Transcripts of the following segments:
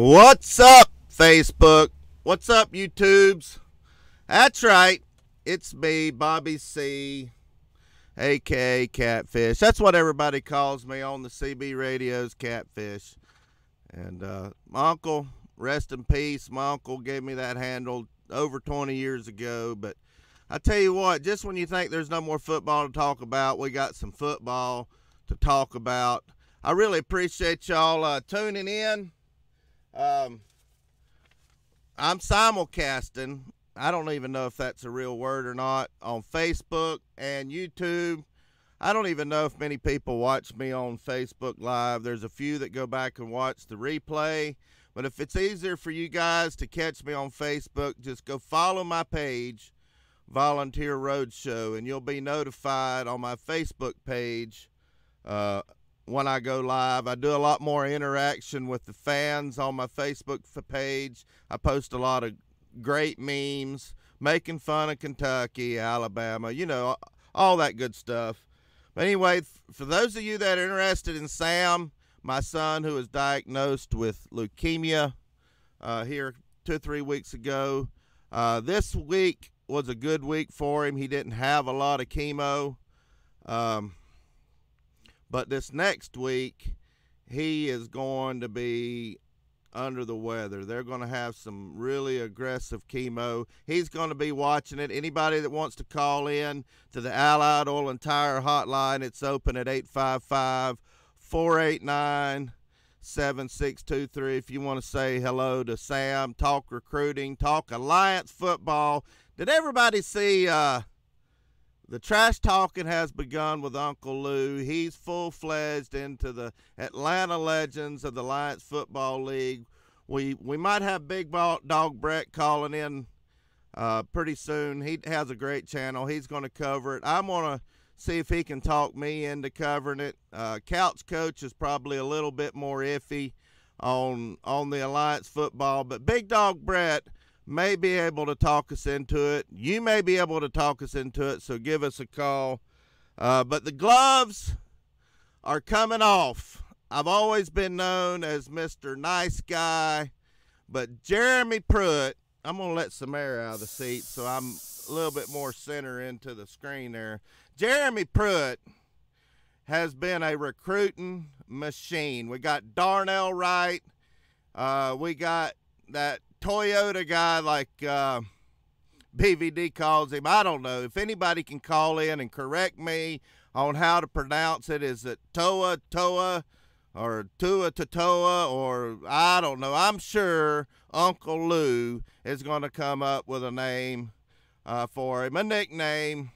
What's up, Facebook? What's up, YouTubes? That's right. It's me, Bobby C, a.k.a. Catfish. That's what everybody calls me on the CB radios, Catfish. And my uncle, rest in peace, my uncle gave me that handle over 20 years ago. But I tell you what, just when you think there's no more football to talk about, we got some football to talk about. I really appreciate y'all tuning in. I'm simulcasting. I don't even know if that's a real word or not, on Facebook and YouTube. I don't even know if many people watch me on Facebook Live. There's a few that go back and watch the replay. But if it's easier for you guys to catch me on Facebook, just go follow my page, Volunteer Roadshow, and you'll be notified on my Facebook page when I go live. I do a lot more interaction with the fans on my Facebook page. I post a lot of great memes, making fun of Kentucky, Alabama, you know, all that good stuff. But anyway, for those of you that are interested in Sam, my son who was diagnosed with leukemia here 2 or 3 weeks ago, this week was a good week for him. He didn't have a lot of chemo. But this next week, he is going to be under the weather. They're going to have some really aggressive chemo. He's going to be watching it. Anybody that wants to call in to the Allied Oil and Tire hotline, it's open at 855-489-7623. If you want to say hello to Sam, talk recruiting, talk Alliance football. Did everybody see the trash talking has begun with Uncle Lou? He's full-fledged into the Atlanta Legends of the Alliance Football League. We might have Big Dog Brett calling in pretty soon. He has a great channel. He's going to cover it. I'm going to see if he can talk me into covering it. Couch Coach is probably a little bit more iffy on the Alliance football, but Big Dog Brett may be able to talk us into it. You may be able to talk us into it, so give us a call. But the gloves are coming off. I've always been known as Mr. Nice Guy, but Jeremy Pruitt, I'm going to let some air out of the seat so I'm a little bit more center into the screen there. Jeremy Pruitt has been a recruiting machine. We got Darnell Wright. We got that Toyota guy like BVD calls him. I don't know. If anybody can call in and correct me on how to pronounce it, is it Toa, or Tua Totoa, or I don't know. I'm sure Uncle Lou is going to come up with a name for him, a nickname,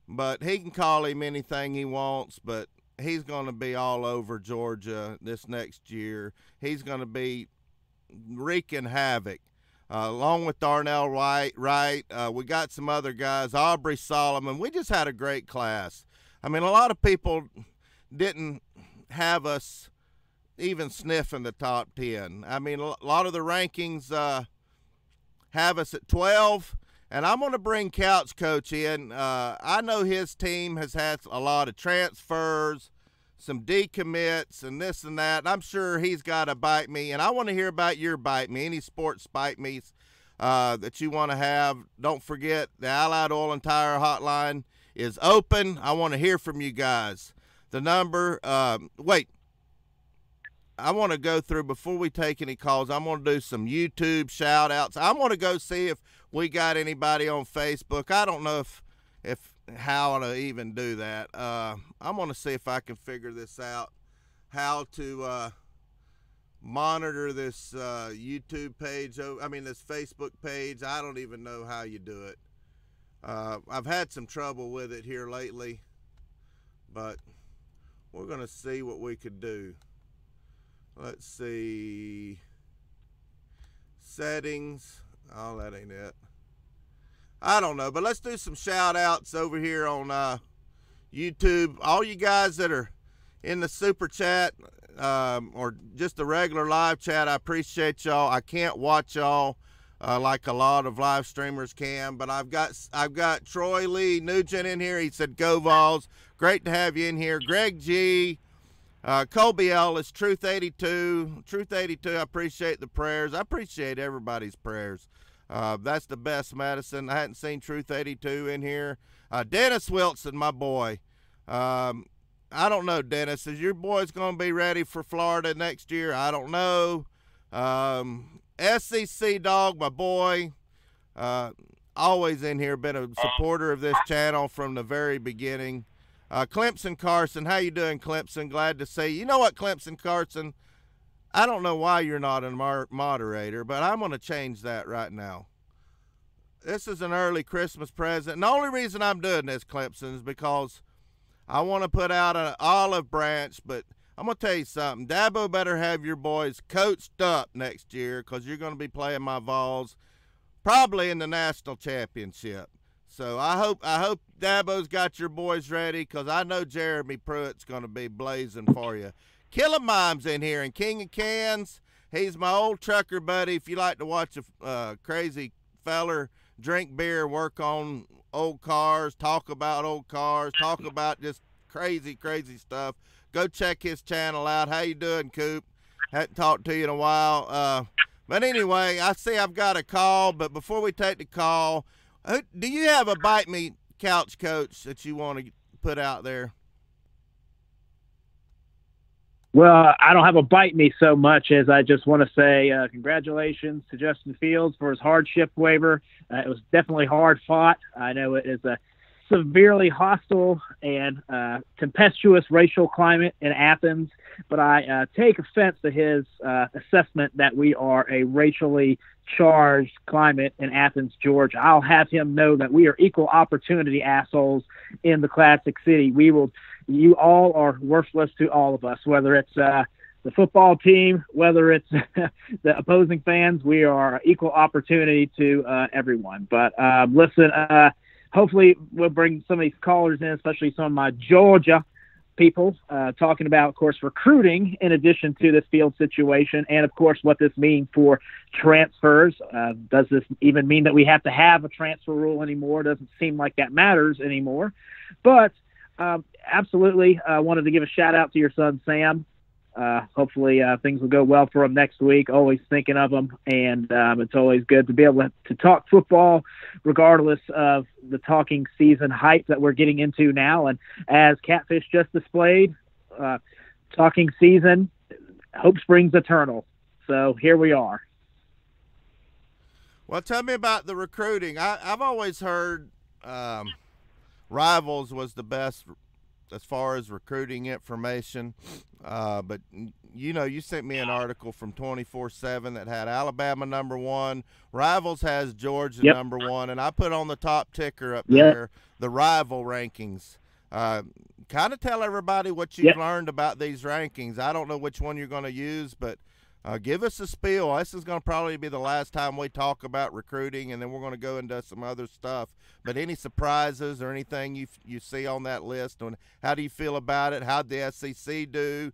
but he can call him anything he wants, but he's going to be all over Georgia this next year. He's going to be wreaking havoc. Along with Darnell Wright, we got some other guys, Aubrey Solomon. We just had a great class. I mean, a lot of people didn't have us even sniffing the top 10. I mean, a lot of the rankings have us at 12, and I'm going to bring Couch Coach in. I know his team has had a lot of transfers, some decommits, and this and that. I'm sure he's got a bite me, and I want to hear about your bite me, any sports bite me's that you want to have. Don't forget, the Allied Oil and Tire hotline is open. I want to hear from you guys. The number, wait, I want to go through, before we take any calls, I'm going to do some YouTube shout-outs. I'm going to go see if we got anybody on Facebook. I don't know if how to even do that. I'm going to see if I can figure this out, how to monitor this YouTube page, this Facebook page. I don't even know how you do it. I've had some trouble with it here lately, but we're going to see what we could do. Let's see. Settings. Oh, that ain't it. I don't know, but let's do some shout outs over here on YouTube. All you guys that are in the super chat or just the regular live chat, I appreciate y'all. I can't watch y'all like a lot of live streamers can, but I've got Troy Lee Nugent in here. He said, "Go Vols." Great to have you in here. Greg G, Colby Ellis, Truth 82. Truth 82, I appreciate the prayers. I appreciate everybody's prayers. That's the best medicine. I hadn't seen Truth 82 in here. Dennis Wilson, my boy. I don't know, Dennis. Is your boys going to be ready for Florida next year? I don't know. SEC Dog, my boy. Always in here, been a supporter of this channel from the very beginning. Clemson Carson, how you doing, Clemson? Glad to see you. You know what, Clemson Carson? I don't know why you're not a moderator, but I'm going to change that right now. This is an early Christmas present. And the only reason I'm doing this, Clemson, is because I want to put out an olive branch, but I'm going to tell you something. Dabo better have your boys coached up next year because you're going to be playing my Vols probably in the national championship. So I hope Dabo's got your boys ready because I know Jeremy Pruitt's going to be blazing for you. Killer Mime's in here, and King of Cans, he's my old trucker buddy. If you like to watch a crazy feller drink beer, work on old cars, talk about old cars, talk about just crazy, crazy stuff, go check his channel out. How you doing, Coop? Hadn't talked to you in a while. But anyway, I see I've got a call, but before we take the call, do you have a Bite Me couch coach that you want to put out there? Well, I don't have a bite me so much as I just want to say congratulations to Justin Fields for his hardship waiver. It was definitely hard fought. I know it is a severely hostile and tempestuous racial climate in Athens, but I take offense to his assessment that we are a racially charged climate in Athens, Georgia. I'll have him know that we are equal opportunity assholes in the Classic City. You all are worthless to all of us, whether it's the football team, whether it's the opposing fans. We are equal opportunity to everyone. But listen, hopefully we'll bring some of these callers in, especially some of my Georgia people, talking about, of course, recruiting in addition to this field situation and, of course, what this means for transfers. Does this even mean that we have to have a transfer rule anymore? Doesn't seem like that matters anymore. But absolutely wanted to give a shout out to your son, Sam. Hopefully things will go well for him next week. Always thinking of him, and it's always good to be able to talk football regardless of the talking season hype that we're getting into now. And as Catfish just displayed, talking season, hope springs eternal. So here we are. Well, tell me about the recruiting. I've always heard Rivals was the best as far as recruiting information. But, you sent me an article from 24/7 that had Alabama #1. Rivals has Georgia #1. And I put on the top ticker up there the rival rankings. Kind of tell everybody what you've learned about these rankings. I don't know which one you're going to use, but give us a spiel. This is going to probably be the last time we talk about recruiting, and then we're going to go into some other stuff. But any surprises or anything you see on that list, and how do you feel about it? How'd the SEC do?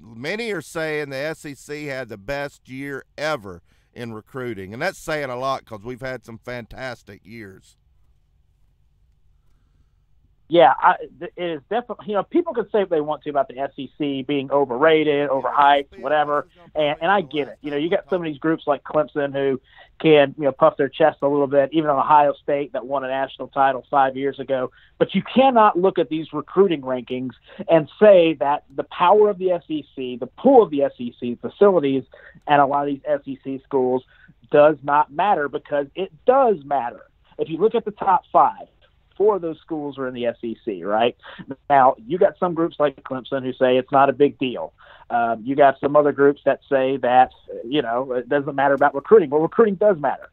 Many are saying the SEC had the best year ever in recruiting, and that's saying a lot because we've had some fantastic years. Yeah, it is definitely, people can say what they want to about the SEC being overrated, overhyped, whatever, and I get it. You got some of these groups like Clemson who can, puff their chest a little bit, even on Ohio State that won a national title 5 years ago. But you cannot look at these recruiting rankings and say that the power of the SEC, the pull of the SEC facilities, and a lot of these SEC schools does not matter, because it does matter. If you look at the top 5, 4 of those schools are in the SEC, right? Now, you got some groups like Clemson who say it's not a big deal. You got some other groups that say that, it doesn't matter about recruiting. Well, recruiting does matter.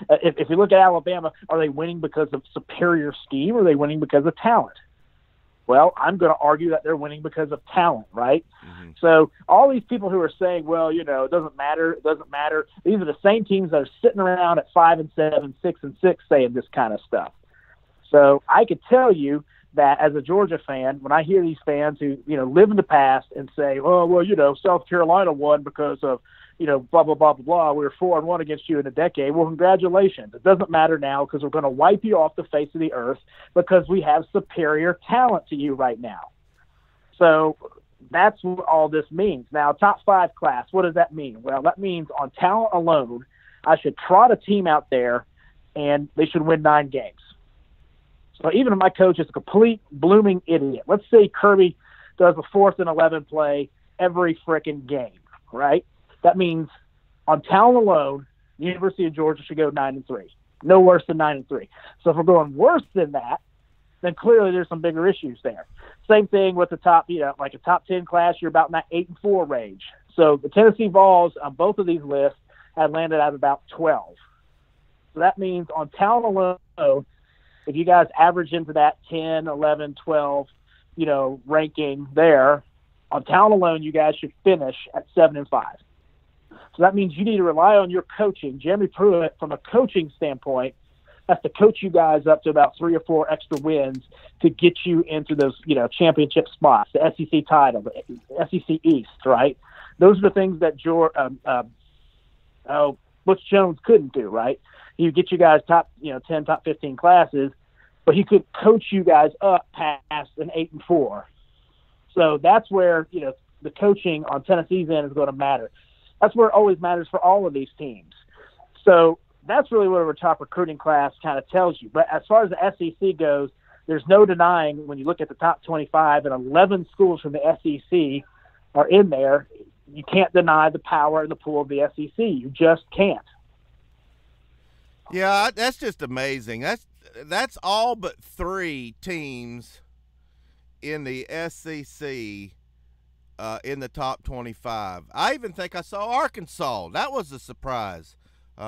If you look at Alabama, are they winning because of superior scheme, or are they winning because of talent? Well, I'm going to argue that they're winning because of talent, right? Mm-hmm. So all these people who are saying, well, it doesn't matter, these are the same teams that are sitting around at 5-7, 6-6 saying this kind of stuff. So I could tell you that as a Georgia fan, when I hear these fans who, live in the past and say, oh, well, South Carolina won because of, blah, blah, blah, blah, blah. We were 4-1 against you in a decade. Well, congratulations. It doesn't matter now because we're going to wipe you off the face of the earth because we have superior talent to you right now. So that's what all this means. Now, top 5 class, what does that mean? Well, that means on talent alone, I should trot a team out there, and they should win 9 games. So even if my coach is a complete blooming idiot, let's say Kirby does a 4th and 11 play every freaking game, right? That means on talent alone, the University of Georgia should go 9-3, no worse than 9-3. So if we're going worse than that, then clearly there's some bigger issues there. Same thing with the top, like a top 10 class, you're about in that 8-4 range. So the Tennessee Vols on both of these lists had landed at about 12. So that means on talent alone, if you guys average into that 10, 11, 12, ranking there, on talent alone, you guys should finish at 7-5. So that means you need to rely on your coaching. Jeremy Pruitt, from a coaching standpoint, has to coach you guys up to about 3 or 4 extra wins to get you into those, championship spots, the SEC title, the SEC East, right? Those are the things that Butch Jones couldn't do, right? He would get you guys top, 10, top 15 classes, but he could coach you guys up past an 8-4. So that's where, the coaching on Tennessee's end is going to matter. That's where it always matters for all of these teams. So that's really what our top recruiting class kind of tells you. But as far as the SEC goes, there's no denying when you look at the top 25 and 11 schools from the SEC are in there, you can't deny the power and the pull of the SEC. You just can't. Yeah, that's just amazing. That's all but 3 teams in the SEC in the top 25. I even think I saw Arkansas. That was a surprise.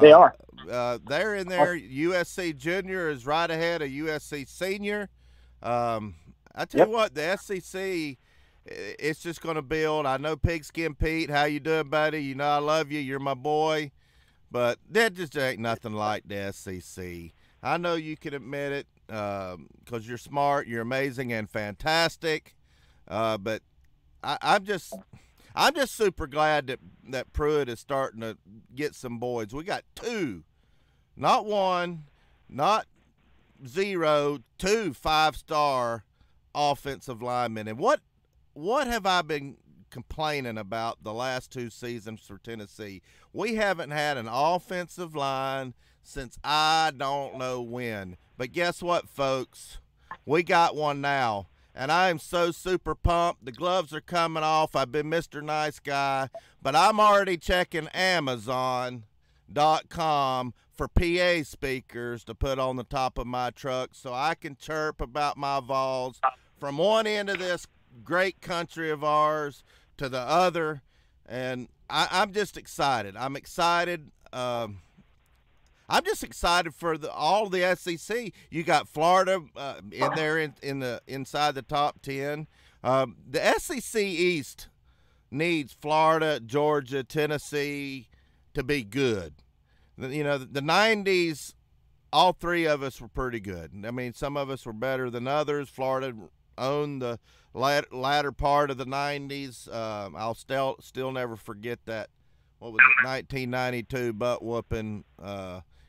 They are. They're in there. USC Junior is right ahead of USC Senior. I tell you what, the SEC, it's just going to build. I know Pigskin Pete, how you doing, buddy? You know I love you. You're my boy. But that just ain't nothing like the SEC. I know you can admit it because you're smart, you're amazing, and fantastic. But I'm just super glad that Pruitt is starting to get some boys. We got 2, not 1, not 0, 2 5-star offensive linemen. And what have I been complaining about the last 2 seasons for Tennessee? We haven't had an offensive line since I don't know when. But guess what, folks? We got one now. And I am so super pumped. The gloves are coming off. I've been Mr. Nice Guy. But I'm already checking Amazon.com for PA speakers to put on the top of my truck so I can chirp about my Vols from one end of this great country of ours to the other. And I'm just excited. I'm excited. I'm just excited for all the SEC. You got Florida in there inside the top 10. The SEC East needs Florida, Georgia, Tennessee to be good. The 90s, all 3 of us were pretty good. I mean, some of us were better than others. Florida owned the latter part of the 90s. I'll still never forget that. What was it? 1992 butt whooping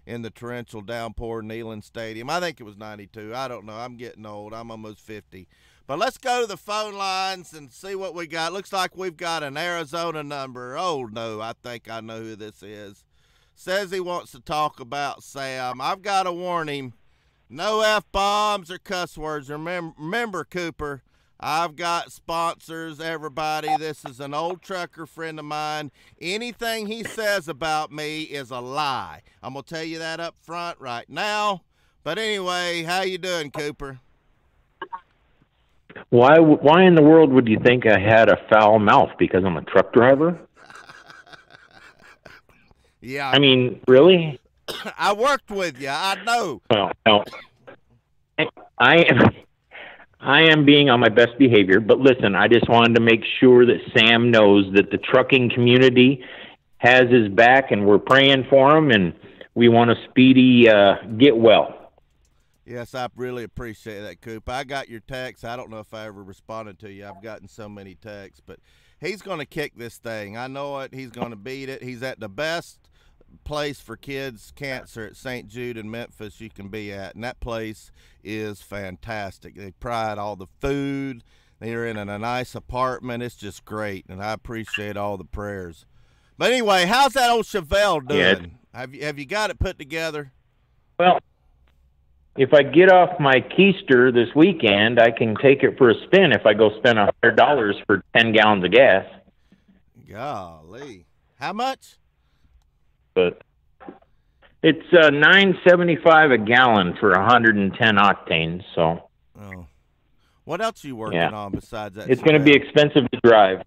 in the torrential downpour in Neyland Stadium. I think it was 92. I don't know. I'm getting old. I'm almost 50. But let's go to the phone lines and see what we got. Looks like we've got an Arizona number. Oh, no, I think I know who this is. Says he wants to talk about Sam. I've got to warn him. No F-bombs or cuss words. Remember, Cooper, I've got sponsors, everybody. This is an old trucker friend of mine. Anything he says about me is a lie. I'm going to tell you that up front right now. But anyway, how you doing, Cooper? Why in the world would you think I had a foul mouth? Because I'm a truck driver? Yeah. I mean, really? I worked with you. I know. Well, no. I am being on my best behavior, but listen, I just wanted to make sure that Sam knows that the trucking community has his back, and we're praying for him, and we want a speedy get well. Yes, I really appreciate that, Coop. I got your text. I don't know if I ever responded to you. I've gotten so many texts, but he's going to kick this thing. I know it. He's going to beat it. He's at the best place for kids cancer at St. Jude in Memphis you can be at, and that place is fantastic. They pride all the food, They're in a nice apartment. It's just great, and I appreciate all the prayers. But anyway, how's that old Chevelle doing? Yeah. Have you got it put together? Well, if I get off my keister this weekend, I can take it for a spin if I go spend $100 for 10 gallons of gas. Golly. How much? But it's $9.75 a gallon for 110 octane. So, what else are you working on besides that? It's going to be expensive to drive.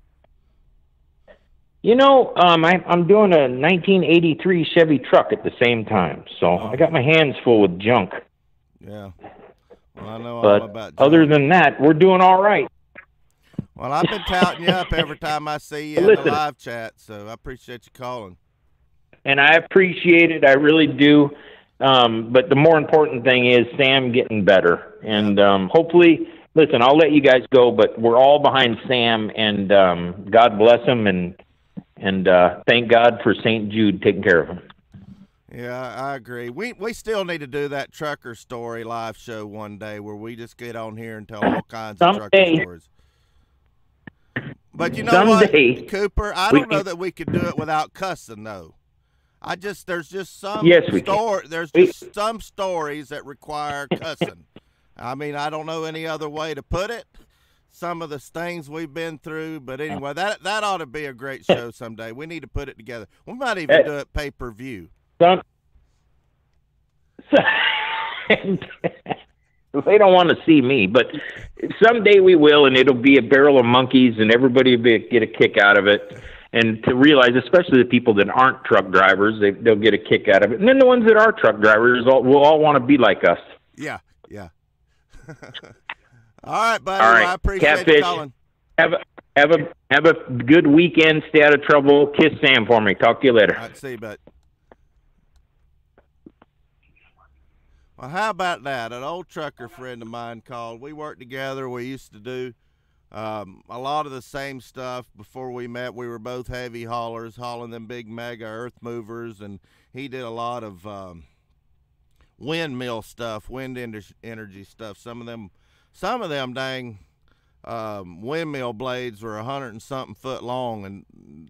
You know, I'm doing a 1983 Chevy truck at the same time, so I got my hands full with junk. Yeah, well, I know all about junk. Other than that, we're doing all right. Well, I've been touting you up every time I see you in the live chat, so I appreciate you calling. And I appreciate it. I really do. But the more important thing is Sam getting better. And hopefully, listen, I'll let you guys go, but we're all behind Sam, and God bless him, and thank God for St. Jude taking care of him. Yeah, I agree. We still need to do that trucker story live show one day where we just get on here and tell all kinds of trucker stories. But you know what, Cooper? I don't know that we could do it without cussing, though. There's just some some stories that require cussing. I mean, I don't know any other way to put it. Some of the things we've been through, but anyway, that ought to be a great show someday. We need to put it together. We might even do it pay-per-view. They don't want to see me, but someday we will, and it'll be a barrel of monkeys, and everybody will get a kick out of it. And to realize, especially the people that aren't truck drivers, they'll get a kick out of it. And then the ones that are truck drivers will all want to be like us. Yeah. All right, buddy. All right. Well, I appreciate Catfish, you calling. Have a good weekend. Stay out of trouble. Kiss Sam for me. Talk to you later. All right, see you, bud. Well, how about that? An old trucker friend of mine called. We worked together. We used to do a lot of the same stuff before we met. We were both heavy haulers, hauling them big mega earth movers, and he did a lot of windmill stuff, wind energy stuff. Some of them dang windmill blades were 100 and something foot long and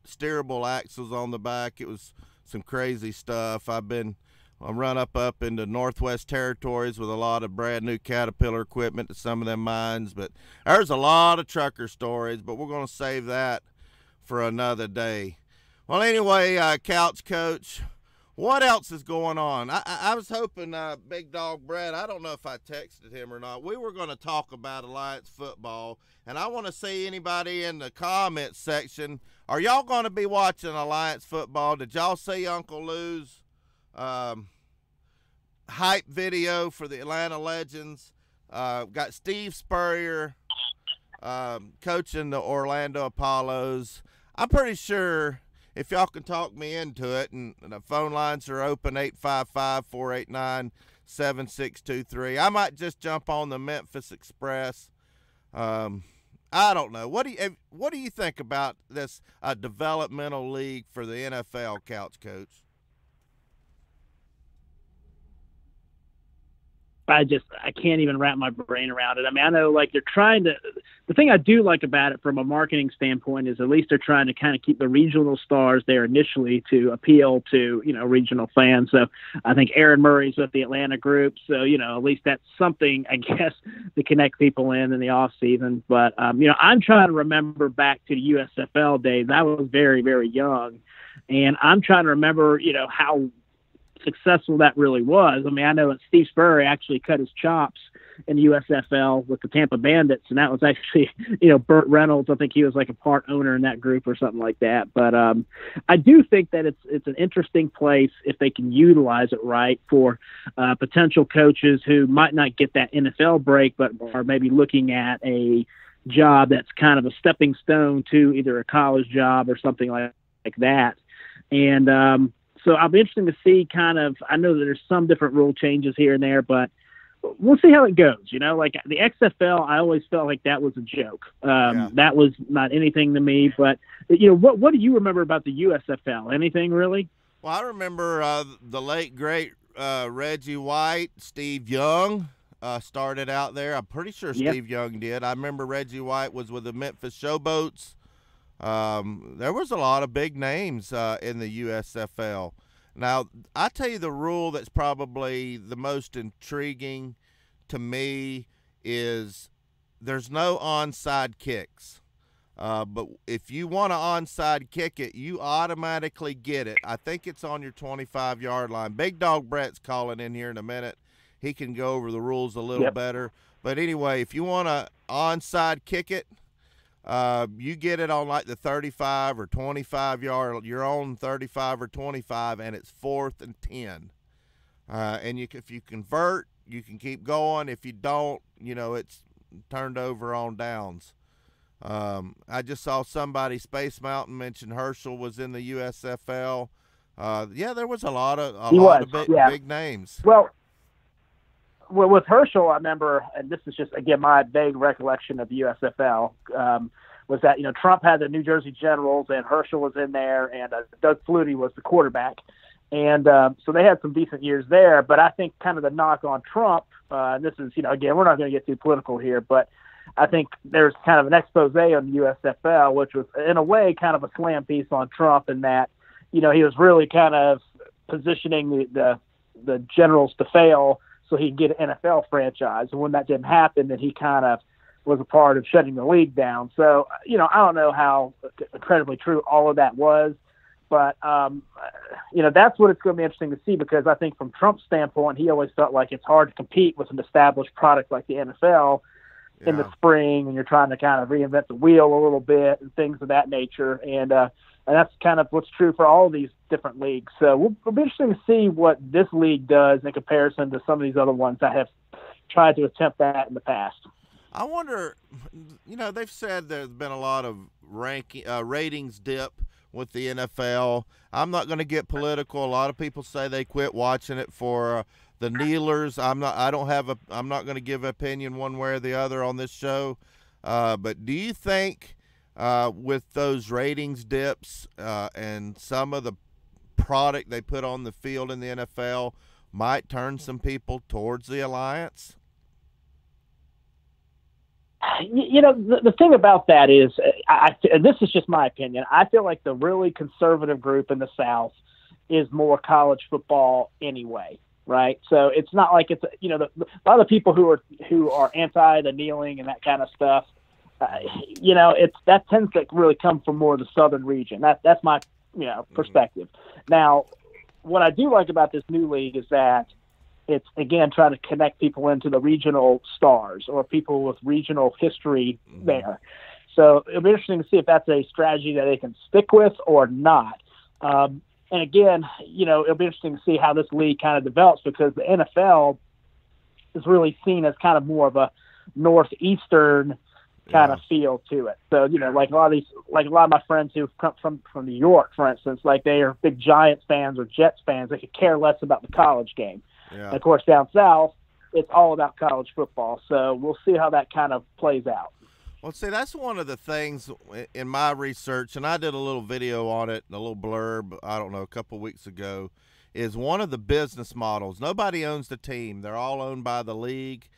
steerable axles on the back. It was some crazy stuff. I run up into Northwest Territories with a lot of brand new Caterpillar equipment to some of them mines, but there's a lot of trucker stories, but we're going to save that for another day. Well, anyway, Couch Coach, what else is going on? I was hoping Big Dog Brett, I don't know if I texted him or not, we were going to talk about Alliance football, and I want to see anybody in the comments section. Are y'all going to be watching Alliance football? Did y'all see Uncle Lou's hype video for the Atlanta Legends? Got Steve Spurrier coaching the Orlando Apollos. I'm pretty sure if y'all can talk me into it, and the phone lines are open, 855-489-7623. I might just jump on the Memphis Express. I don't know. What do you think about this developmental league for the NFL, Couch Coach? I can't even wrap my brain around it. I mean, I know like they're trying to, the thing I do like about it from a marketing standpoint is at least they're trying to kind of keep the regional stars there initially to appeal to, regional fans. So I think Aaron Murray's with the Atlanta group. So, at least that's something, I guess, to connect people in the off season. But, I'm trying to remember back to the USFL days. I was very, very young, and I'm trying to remember, how successful that really was. I mean, I know that Steve Spurrier actually cut his chops in the USFL with the Tampa Bandits, and that was actually, Burt Reynolds. I think he was like a part owner in that group or something like that. But I do think that it's an interesting place if they can utilize it right for potential coaches who might not get that NFL break, but are maybe looking at a job that's kind of a stepping stone to either a college job or something like that. And so I'll be interested to see I know that there's some different rule changes here and there, but we'll see how it goes. Like the XFL, I always felt like that was a joke. That was not anything to me, but what do you remember about the USFL? Anything really? Well, I remember the late, great Reggie White, Steve Young. started out there. I'm pretty sure Yep. Steve Young did. I remember Reggie White was with the Memphis Showboats. There was a lot of big names in the USFL. Now, I tell you the rule that's probably the most intriguing to me is there's no onside kicks. But if you want to onside kick it, you automatically get it. I think it's on your 25-yard line. Big Dog Brett's calling in here in a minute. He can go over the rules a little better. But anyway, if you want to onside kick it, you get it on like the 35 or 25-yard, your own 35 or 25, and it's 4th and 10. And if you convert, you can keep going. If you don't, it's turned over on downs. I just saw somebody, Space Mountain, mention Herschel was in the USFL. There was a lot of big names. Well, with Herschel, I remember, and this is just, again, my vague recollection of the USFL, was that, Trump had the New Jersey Generals, and Herschel was in there, and Doug Flutie was the quarterback. And so they had some decent years there. But I think kind of the knock on Trump, and this is, again, we're not going to get too political here, but I think there's kind of an expose on the USFL, which was, in a way, kind of a slam piece on Trump in that, he was really kind of positioning the Generals to fail so he could get an NFL franchise. And when that didn't happen, then he kind of was a part of shutting the league down. So, I don't know how incredibly true all of that was, but, that's what it's going to be interesting to see, because I think from Trump's standpoint, he always felt like it's hard to compete with an established product like the NFL in the spring, and you're trying to kind of reinvent the wheel a little bit and things of that nature. And that's kind of what's true for all these different leagues. So we'll be interesting to see what this league does in comparison to some of these other ones that have tried to attempt that in the past. I wonder, they've said there's been a lot of ratings dip with the NFL. I'm not going to get political. A lot of people say they quit watching it for the kneelers. I'm not going to give an opinion one way or the other on this show. But do you think with those ratings dips and some of the product they put on the field in the NFL might turn some people towards the Alliance? The thing about that is, this is just my opinion, I feel like the really conservative group in the South is more college football anyway, right? So it's not like it's, a lot of the people who are anti the kneeling and that kind of stuff, that tends to really come from more of the southern region. That's my, perspective. Now, what I do like about this new league is that it's, again, trying to connect people into the regional stars or people with regional history there. So it'll be interesting to see if that's a strategy that they can stick with or not. And again, it'll be interesting to see how this league kind of develops, because the NFL is really seen as kind of more of a northeastern kind of feel to it. So, like a lot of my friends who come from New York, for instance, like they are big Giants fans or Jets fans. They could care less about the college game. Yeah. And of course, down south, it's all about college football. So we'll see how that kind of plays out. Well, see, that's one of the things in my research, and I did a little video on it, a little blurb, a couple of weeks ago, is one of the business models. Nobody owns the team. They're all owned by the league.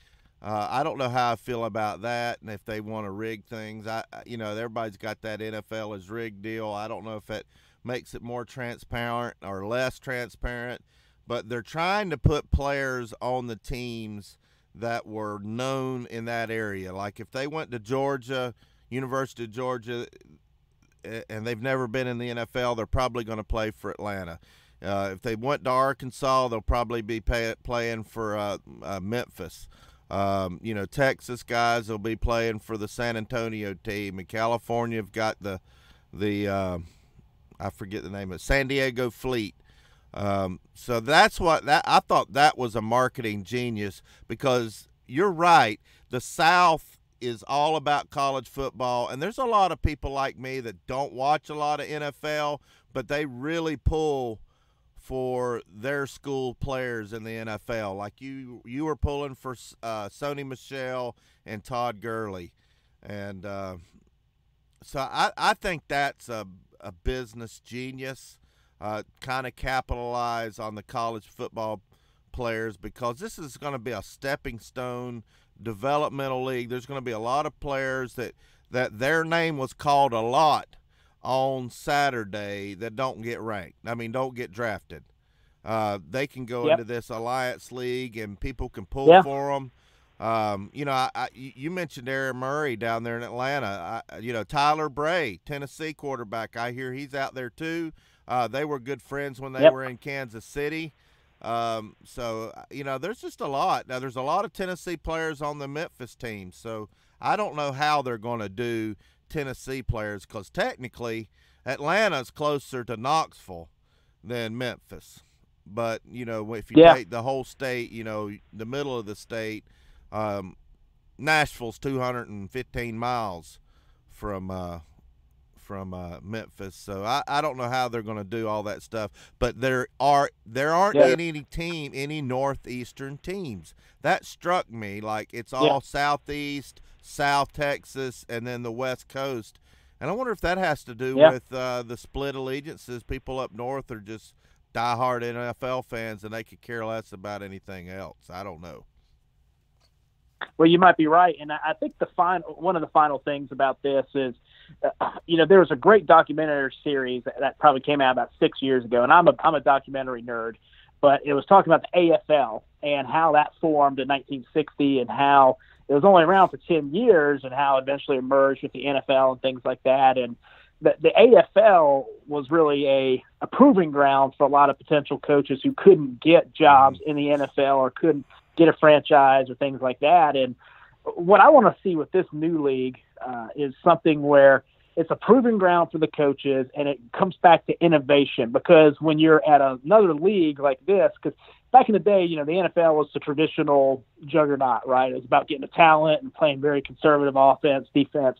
I don't know how I feel about that, and if they want to rig things. Everybody's got that NFL is rigged deal. I don't know if it makes it more transparent or less transparent. But they're trying to put players on the teams that were known in that area. Like if they went to Georgia, University of Georgia, and they've never been in the NFL, they're probably going to play for Atlanta. If they went to Arkansas, they'll probably be playing for Memphis. Texas guys will be playing for the San Antonio team. In California, have got the I forget the name of it, San Diego Fleet. So that's I thought that was a marketing genius, because you're right. The South is all about college football, and there's a lot of people like me that don't watch a lot of NFL, but they really pull for their school players in the NFL. Like you were pulling for Sony Michel and Todd Gurley. And so I think that's a business genius. Kind of capitalize on the college football players because this is going to be a stepping stone developmental league. There's going to be a lot of players that their name was called a lot on Saturday that don't get ranked. I mean, don't get drafted. They can go into this Alliance League and people can pull for them. You know, you mentioned Aaron Murray down there in Atlanta. You know, Tyler Bray, Tennessee quarterback. I hear he's out there too. They were good friends when they were in Kansas City. So, you know, there's just a lot. Now, there's a lot of Tennessee players on the Memphis team. So I don't know how they're going to do Tennessee players because technically Atlanta's closer to Knoxville than Memphis. But, you know, if you take the whole state, you know, the middle of the state, Nashville's 215 miles from Memphis. So I don't know how they're going to do all that stuff. But there aren't any northeastern teams. That struck me. Like it's all southeast, South Texas, and then the West Coast. And I wonder if that has to do with the split allegiances. People up north are just diehard NFL fans, and they could care less about anything else. I don't know. Well, you might be right, and I think one of the final things about this is, you know, there was a great documentary series that probably came out about 6 years ago, and I'm a documentary nerd, but it was talking about the AFL and how that formed in 1960 and how it was only around for 10 years and how it eventually emerged with the NFL and things like that. And the AFL was really a proving ground for a lot of potential coaches who couldn't get jobs in the NFL or couldn't get a franchise or things like that. And what I want to see with this new league is something where it's a proving ground for the coaches and it comes back to innovation, because when you're at another league like this, because back in the day, you know, the NFL was the traditional juggernaut, right? It was about getting the talent and playing very conservative offense, defense.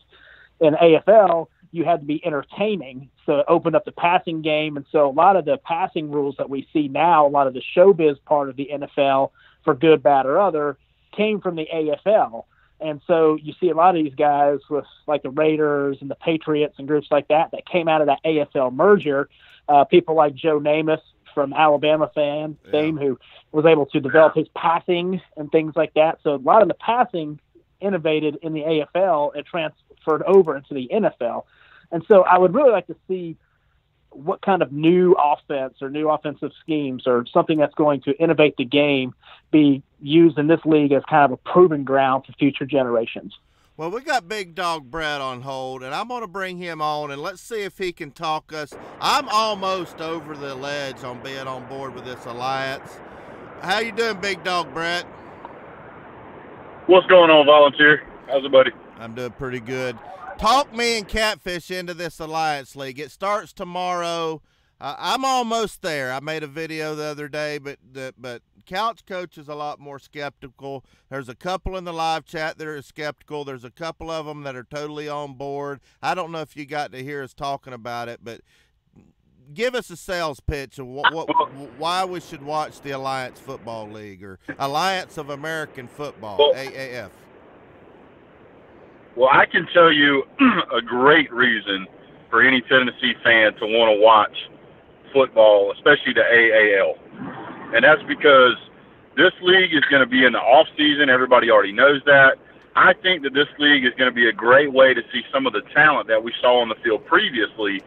In AFL, you had to be entertaining, so it opened up the passing game. And so a lot of the passing rules that we see now, a lot of the showbiz part of the NFL, for good, bad, or other, came from the AFL. And so you see a lot of these guys with like the Raiders and the Patriots and groups like that came out of that AFL merger. People like Joe Namath from Alabama fame, who was able to develop his passing and things like that. So a lot of the passing innovated in the AFL and transferred over into the NFL. And so I would really like to see what kind of new offense or new offensive schemes or something that's going to innovate the game be used in this league as kind of a proving ground for future generations. Well, we got Big Dog Brett on hold, and I'm going to bring him on, and let's see if he can talk us. I'm almost over the ledge on being on board with this alliance. How you doing, Big Dog Brett? What's going on, Volunteer? How's it, buddy? I'm doing pretty good. Talk me and Catfish into this Alliance League. It starts tomorrow. I'm almost there. I made a video the other day, but Couch Coach is a lot more skeptical. There's a couple in the live chat that are skeptical. There's a couple of them that are totally on board. I don't know if you got to hear us talking about it, but give us a sales pitch of why we should watch the Alliance Football League or Alliance of American Football, AAF. Well, I can tell you a great reason for any Tennessee fan to want to watch football, especially the AAL. And that's because this league is going to be in the off season. Everybody already knows that. I think that this league is going to be a great way to see some of the talent that we saw on the field previously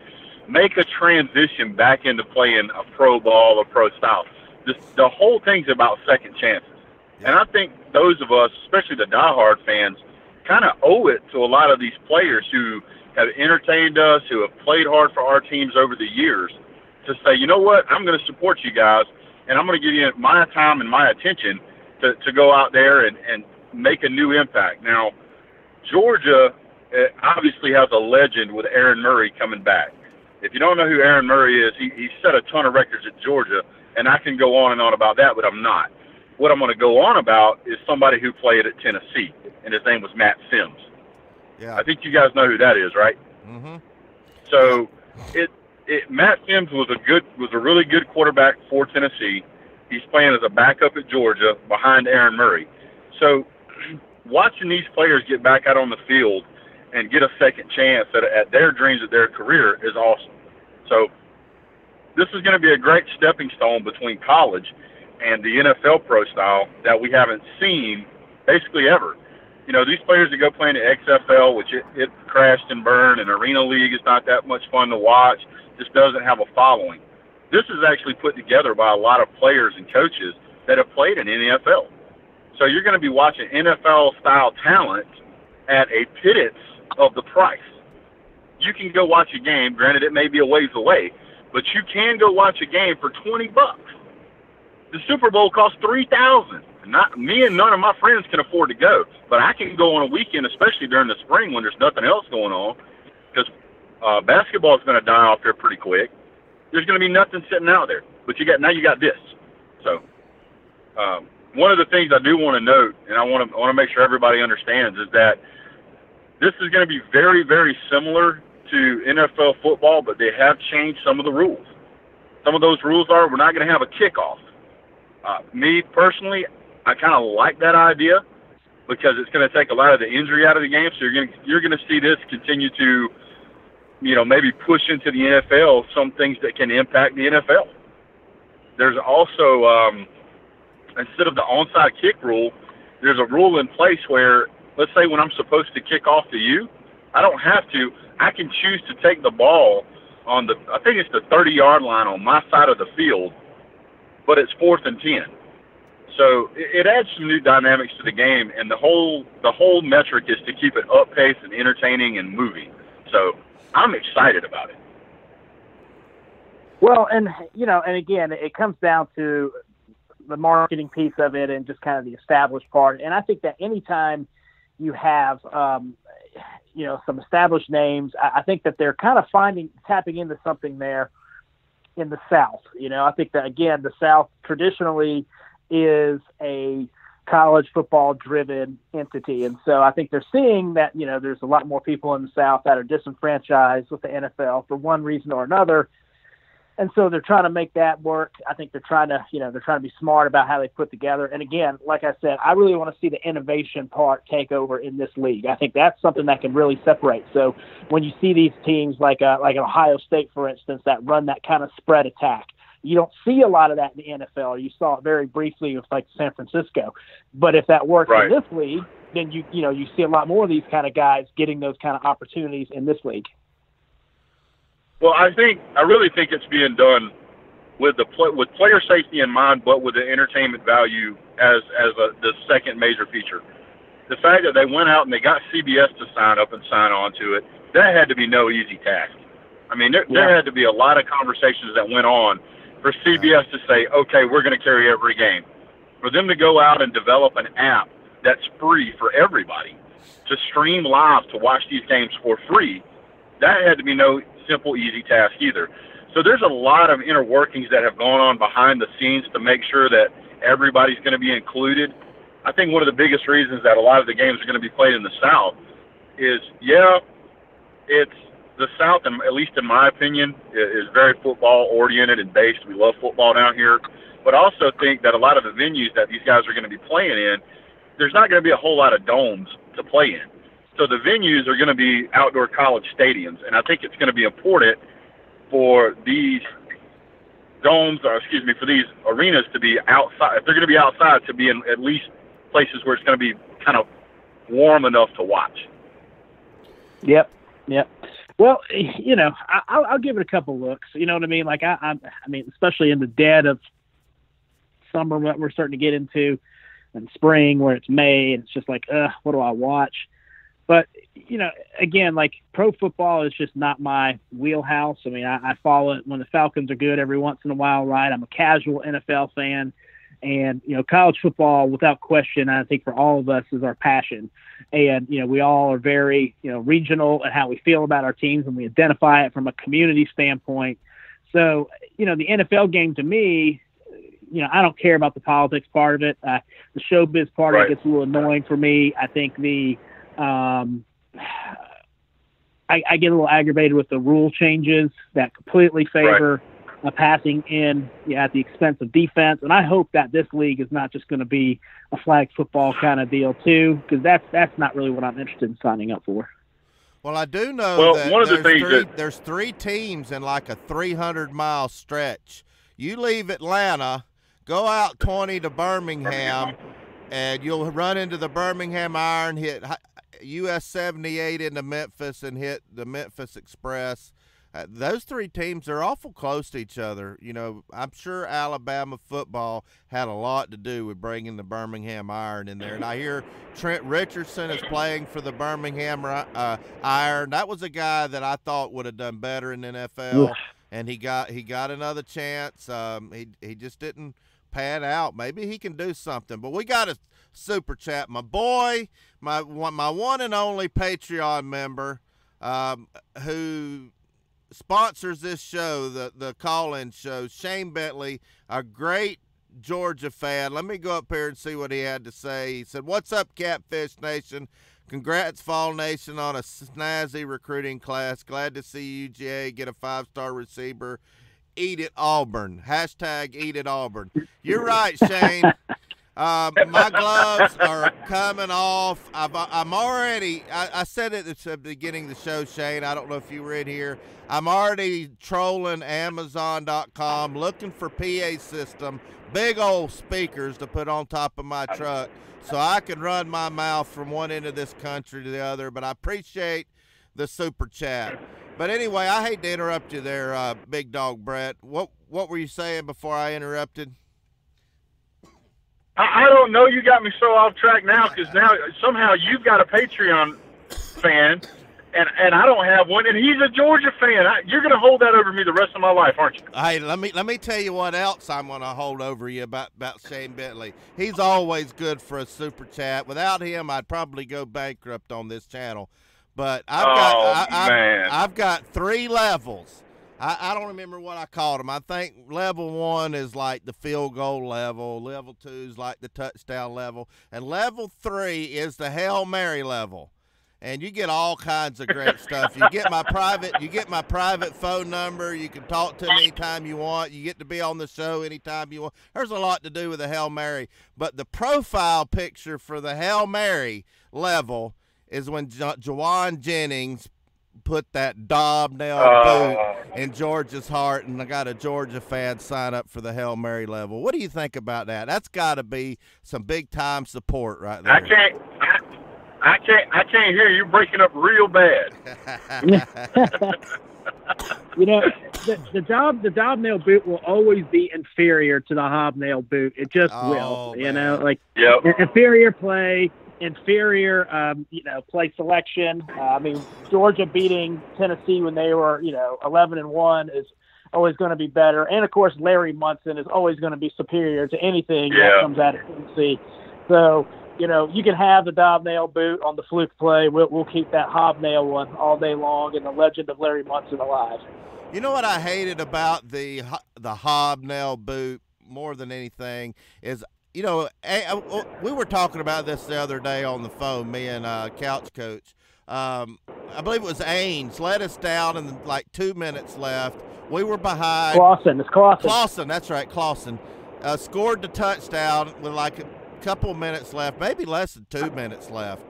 make a transition back into playing a pro ball or pro style. The whole thing's about second chances. And I think those of us, especially the diehard fans, kind of owe it to a lot of these players who have entertained us, who have played hard for our teams over the years, to say, you know what, I'm going to support you guys, and I'm going to give you my time and my attention to go out there and make a new impact. Now, Georgia obviously has a legend with Aaron Murray coming back. If you don't know who Aaron Murray is, he set a ton of records at Georgia, and I can go on and on about that, but I'm not. What I'm going to go on about is somebody who played at Tennessee, and his name was Matt Sims. Yeah. I think you guys know who that is, right? Mm-hmm. So Matt Sims was a really good quarterback for Tennessee. He's playing as a backup at Georgia behind Aaron Murray. So watching these players get back out on the field and get a second chance at their dreams of their career is awesome. So this is going to be a great stepping stone between college and the NFL pro style that we haven't seen basically ever. You know, these players that go play in the XFL, which it crashed and burned, and Arena League is not that much fun to watch, just doesn't have a following. This is actually put together by a lot of players and coaches that have played in the NFL. So you're going to be watching NFL-style talent at a pittance of the price. You can go watch a game, granted it may be a ways away, but you can go watch a game for $20. The Super Bowl costs $3,000. Not me and none of my friends can afford to go, but I can go on a weekend, especially during the spring when there's nothing else going on, because basketball is going to die off here pretty quick. There's going to be nothing sitting out there, but you got this. So one of the things I do want to note, and I want to make sure everybody understands, is that this is going to be very, very similar to NFL football, but they have changed some of the rules. Some of those rules are we're not going to have a kickoff. Me personally, I kind of like that idea because it's going to take a lot of the injury out of the game. So you're going to see this continue to, maybe push into the NFL some things that can impact the NFL. There's also, instead of the onside kick rule, there's a rule in place where, let's say when I'm supposed to kick off to you, I don't have to. I can choose to take the ball on I think it's the 30-yard line on my side of the field, but it's 4th and 10. So it adds some new dynamics to the game, and the whole metric is to keep it up pace and entertaining and moving. So I'm excited about it. Well, and again, it comes down to the marketing piece of it and just kind of the established part. And I think that anytime you have, some established names, I think that they're kind of tapping into something there in the South. I think that, again, the South traditionally is a college football driven entity. And so I think they're seeing that, there's a lot more people in the South that are disenfranchised with the NFL for one reason or another. And so they're trying to make that work. I think they're trying to be smart about how they put together. And again, like I said, I really want to see the innovation part take over in this league. I think that's something that can really separate. So when you see these teams like Ohio State, for instance, that run that kind of spread attack, you don't see a lot of that in the NFL. You saw it very briefly with like San Francisco. But if that works in this league, then you see a lot more of these kind of guys getting those kind of opportunities in this league. Well, I really think it's being done with with player safety in mind, but with the entertainment value as the second major feature. The fact that they went out and they got CBS to sign up and sign on to it, that had to be no easy task. I mean, there had to be a lot of conversations that went on for CBS to say, okay, we're going to carry every game. For them to go out and develop an app that's free for everybody to stream live to watch these games for free, that had to be no simple, easy task either. So there's a lot of inner workings that have gone on behind the scenes to make sure that everybody's going to be included. I think one of the biggest reasons that a lot of the games are going to be played in the South is, it's the South, and at least in my opinion, is very football-oriented and based. We love football down here. But I also think that a lot of the venues that these guys are going to be playing in, there's not going to be a whole lot of domes to play in. So the venues are going to be outdoor college stadiums, and I think it's going to be important for these domes, for these arenas to be outside. If they're going to be outside, to be in at least places where it's going to be kind of warm enough to watch. Yep. Well, I'll give it a couple looks. You know what I mean? Like I mean, especially in the dead of summer, what we're starting to get into, and spring where it's May, and it's just like, what do I watch? But, again, like pro football is just not my wheelhouse. I mean, I follow it when the Falcons are good every once in a while, right? I'm a casual NFL fan. And, college football, without question, I think for all of us is our passion. And, we all are very, regional at how we feel about our teams, and we identify it from a community standpoint. So, the NFL game to me, I don't care about the politics part of it. The showbiz part of it gets a little annoying for me. I think I get a little aggravated with the rule changes that completely favor passing in at the expense of defense. And I hope that this league is not just going to be a flag football kind of deal too, because that's not really what I'm interested in signing up for. Well, I do know that one of the things there's 3 teams in like a 300-mile stretch. You leave Atlanta, Go out 20 to Birmingham, and you'll run into the Birmingham Iron, hit US 78 into Memphis, and hit the Memphis Express. Those three teams are awful close to each other. You know, I'm sure Alabama football had a lot to do with bringing the Birmingham Iron in there. And I hear Trent Richardson is playing for the Birmingham Iron. That was a guy that I thought would have done better in the NFL, and he got another chance. He just didn't pan out. Maybe he can do something. But we got a super chat. My boy, my one and only Patreon member, who sponsors this show, the call-in show, Shane Bentley, a great Georgia fan. Let me go up here and see what he had to say. He said, "What's up, Catfish Nation? Congrats, Fall Nation, on a snazzy recruiting class. Glad to see UGA get a 5-star receiver. Eat it, Auburn. Hashtag eat it, Auburn." You're right, Shane. My gloves are coming off. I'm already, I said it at the beginning of the show, Shane. I don't know if you were in here. I'm already trolling Amazon.com, looking for PA system, big old speakers to put on top of my truck so I can run my mouth from one end of this country to the other. But I appreciate the super chat. But anyway, I hate to interrupt you there, Big Dog Brett. What were you saying before I interrupted? I don't know. You got me so off track now because now somehow you've got a Patreon fan, and I don't have one, and he's a Georgia fan. You're going to hold that over me the rest of my life, aren't you? Hey, let me tell you what else I'm going to hold over you about Shane Bentley. He's always good for a super chat. Without him, I'd probably go bankrupt on this channel. But I've got 3 levels. I don't remember what I called them. I think level 1 is like the field goal level. Level 2 is like the touchdown level. And level 3 is the Hail Mary level. And you get all kinds of great stuff. You get my private phone number. You can talk to me anytime you want. You get to be on the show anytime you want. There's a lot to do with the Hail Mary. But the profile picture for the Hail Mary level is when Jawan Jennings put that nail boot in Georgia's heart, and I got a Georgia fan sign up for the Hail Mary level. What do you think about that? That's got to be some big time support right there. I can't hear you. You're breaking up real bad. You know, the hobnail boot will always be inferior to the hobnail boot. It just will. Man. You know, like Yep. inferior play. Inferior, play selection. I mean, Georgia beating Tennessee when they were, 11-1 is always going to be better. And of course, Larry Munson is always going to be superior to anything that comes out of Tennessee. So, you can have the hobnail boot on the fluke play. We'll keep that hobnail one all day long, and the legend of Larry Munson alive. You know what I hated about the hobnail boot more than anything is, we were talking about this the other day on the phone, me and Couch Coach. I believe it was Ains led us down and like 2 minutes left. We were behind. Clausen. Clausen, that's right, Clausen. Scored the touchdown with like a couple of minutes left, maybe less than 2 minutes left.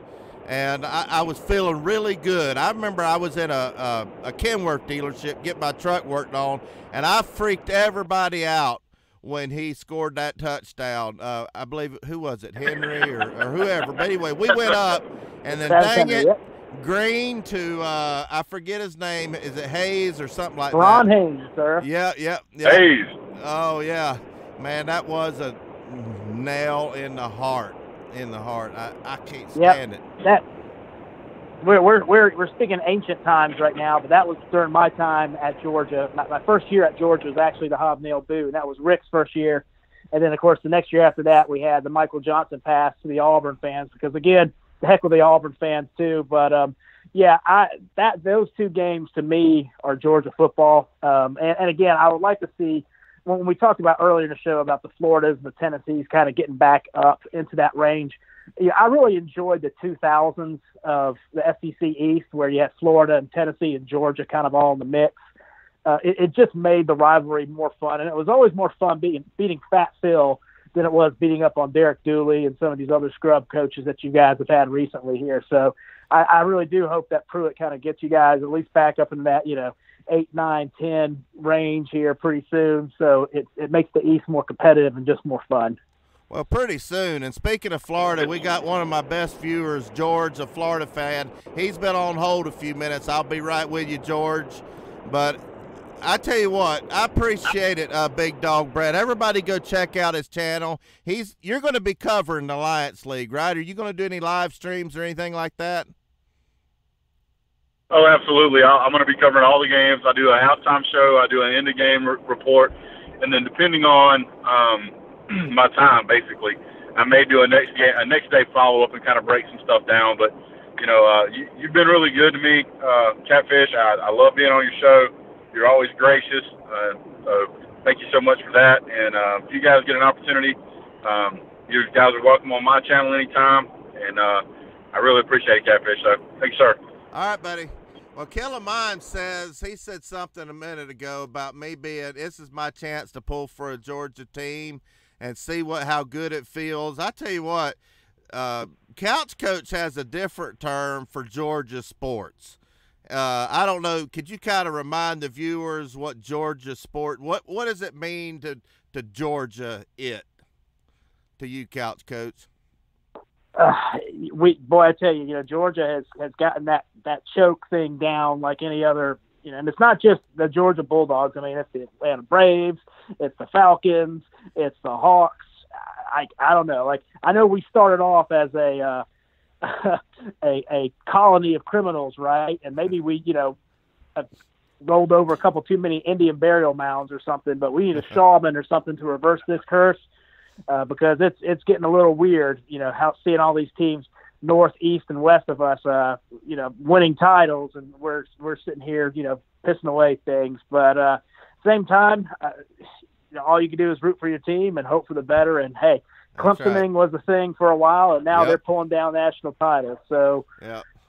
And I was feeling really good. I remember I was in a Kenworth dealership getting my truck worked on, and I freaked everybody out when he scored that touchdown. I believe, who was it, Henry or whoever? But anyway, we went up, and then dang it, Green to, I forget his name. Is it Hayes or something like Ron that? Hayes, sir. Yeah. Hayes. Oh, yeah. Man, that was a nail in the heart. I can't stand it. That we're speaking ancient times right now, but that was during my time at Georgia. My first year at Georgia was actually the hobnail boot, and that was Rick's first year. And then, of course, the next year after that, we had the Michael Johnson pass to the Auburn fans because, again, the heck with the Auburn fans too. But those 2 games to me are Georgia football. And again, I would like to see, when we talked about earlier in the show about the Floridas and the Tennessees kind of getting back up into that range. Yeah, I really enjoyed the 2000s of the SEC East, where you had Florida and Tennessee and Georgia kind of all in the mix. It just made the rivalry more fun, and it was always more fun beating Fat Phil than it was beating up on Derek Dooley and some of these other scrub coaches that you guys have had recently here. So I really do hope that Pruitt kind of gets you guys at least back up in that, 8, 9, 10 range here pretty soon. So it makes the East more competitive and just more fun. Well, pretty soon. And speaking of Florida, we got one of my best viewers, George, a Florida fan. He's been on hold a few minutes. I'll be right with you, George. But I tell you what, I appreciate it, Big Dog Brett. Everybody go check out his channel. You're going to be covering the Alliance League, right? Are you going to do any live streams or anything like that? Oh, absolutely. I'm going to be covering all the games. I do a halftime show. I do an end-of-game report. And then depending on my time, basically, I may do a next day follow-up and kind of break some stuff down. But, you've been really good to me, Catfish. I love being on your show. You're always gracious. So thank you so much for that. And if you guys get an opportunity, you guys are welcome on my channel anytime. And I really appreciate it, Catfish. So thank you, sir. All right, buddy. Well, Killer Mine he said something a minute ago about me this is my chance to pull for a Georgia team and see how good it feels. I tell you what, Couch Coach has a different term for Georgia sports. I don't know. Could you kind of remind the viewers what Georgia sport, what does it mean to Georgia to you, Couch Coach? I tell you, Georgia has gotten that choke thing down like any other, and it's not just the Georgia Bulldogs. I mean, it's the Atlanta Braves, it's the Falcons, it's the Hawks. I don't know. Like, I know we started off as a colony of criminals, right? And maybe we, have rolled over a couple too many Indian burial mounds or something, but we need a shaman or something to reverse this curse. Because it's getting a little weird, seeing all these teams north, east, and west of us, winning titles, and we're sitting here, pissing away things. But same time, all you can do is root for your team and hope for the better. And hey, Clemsoning was the thing for a while, and now they're pulling down national titles. So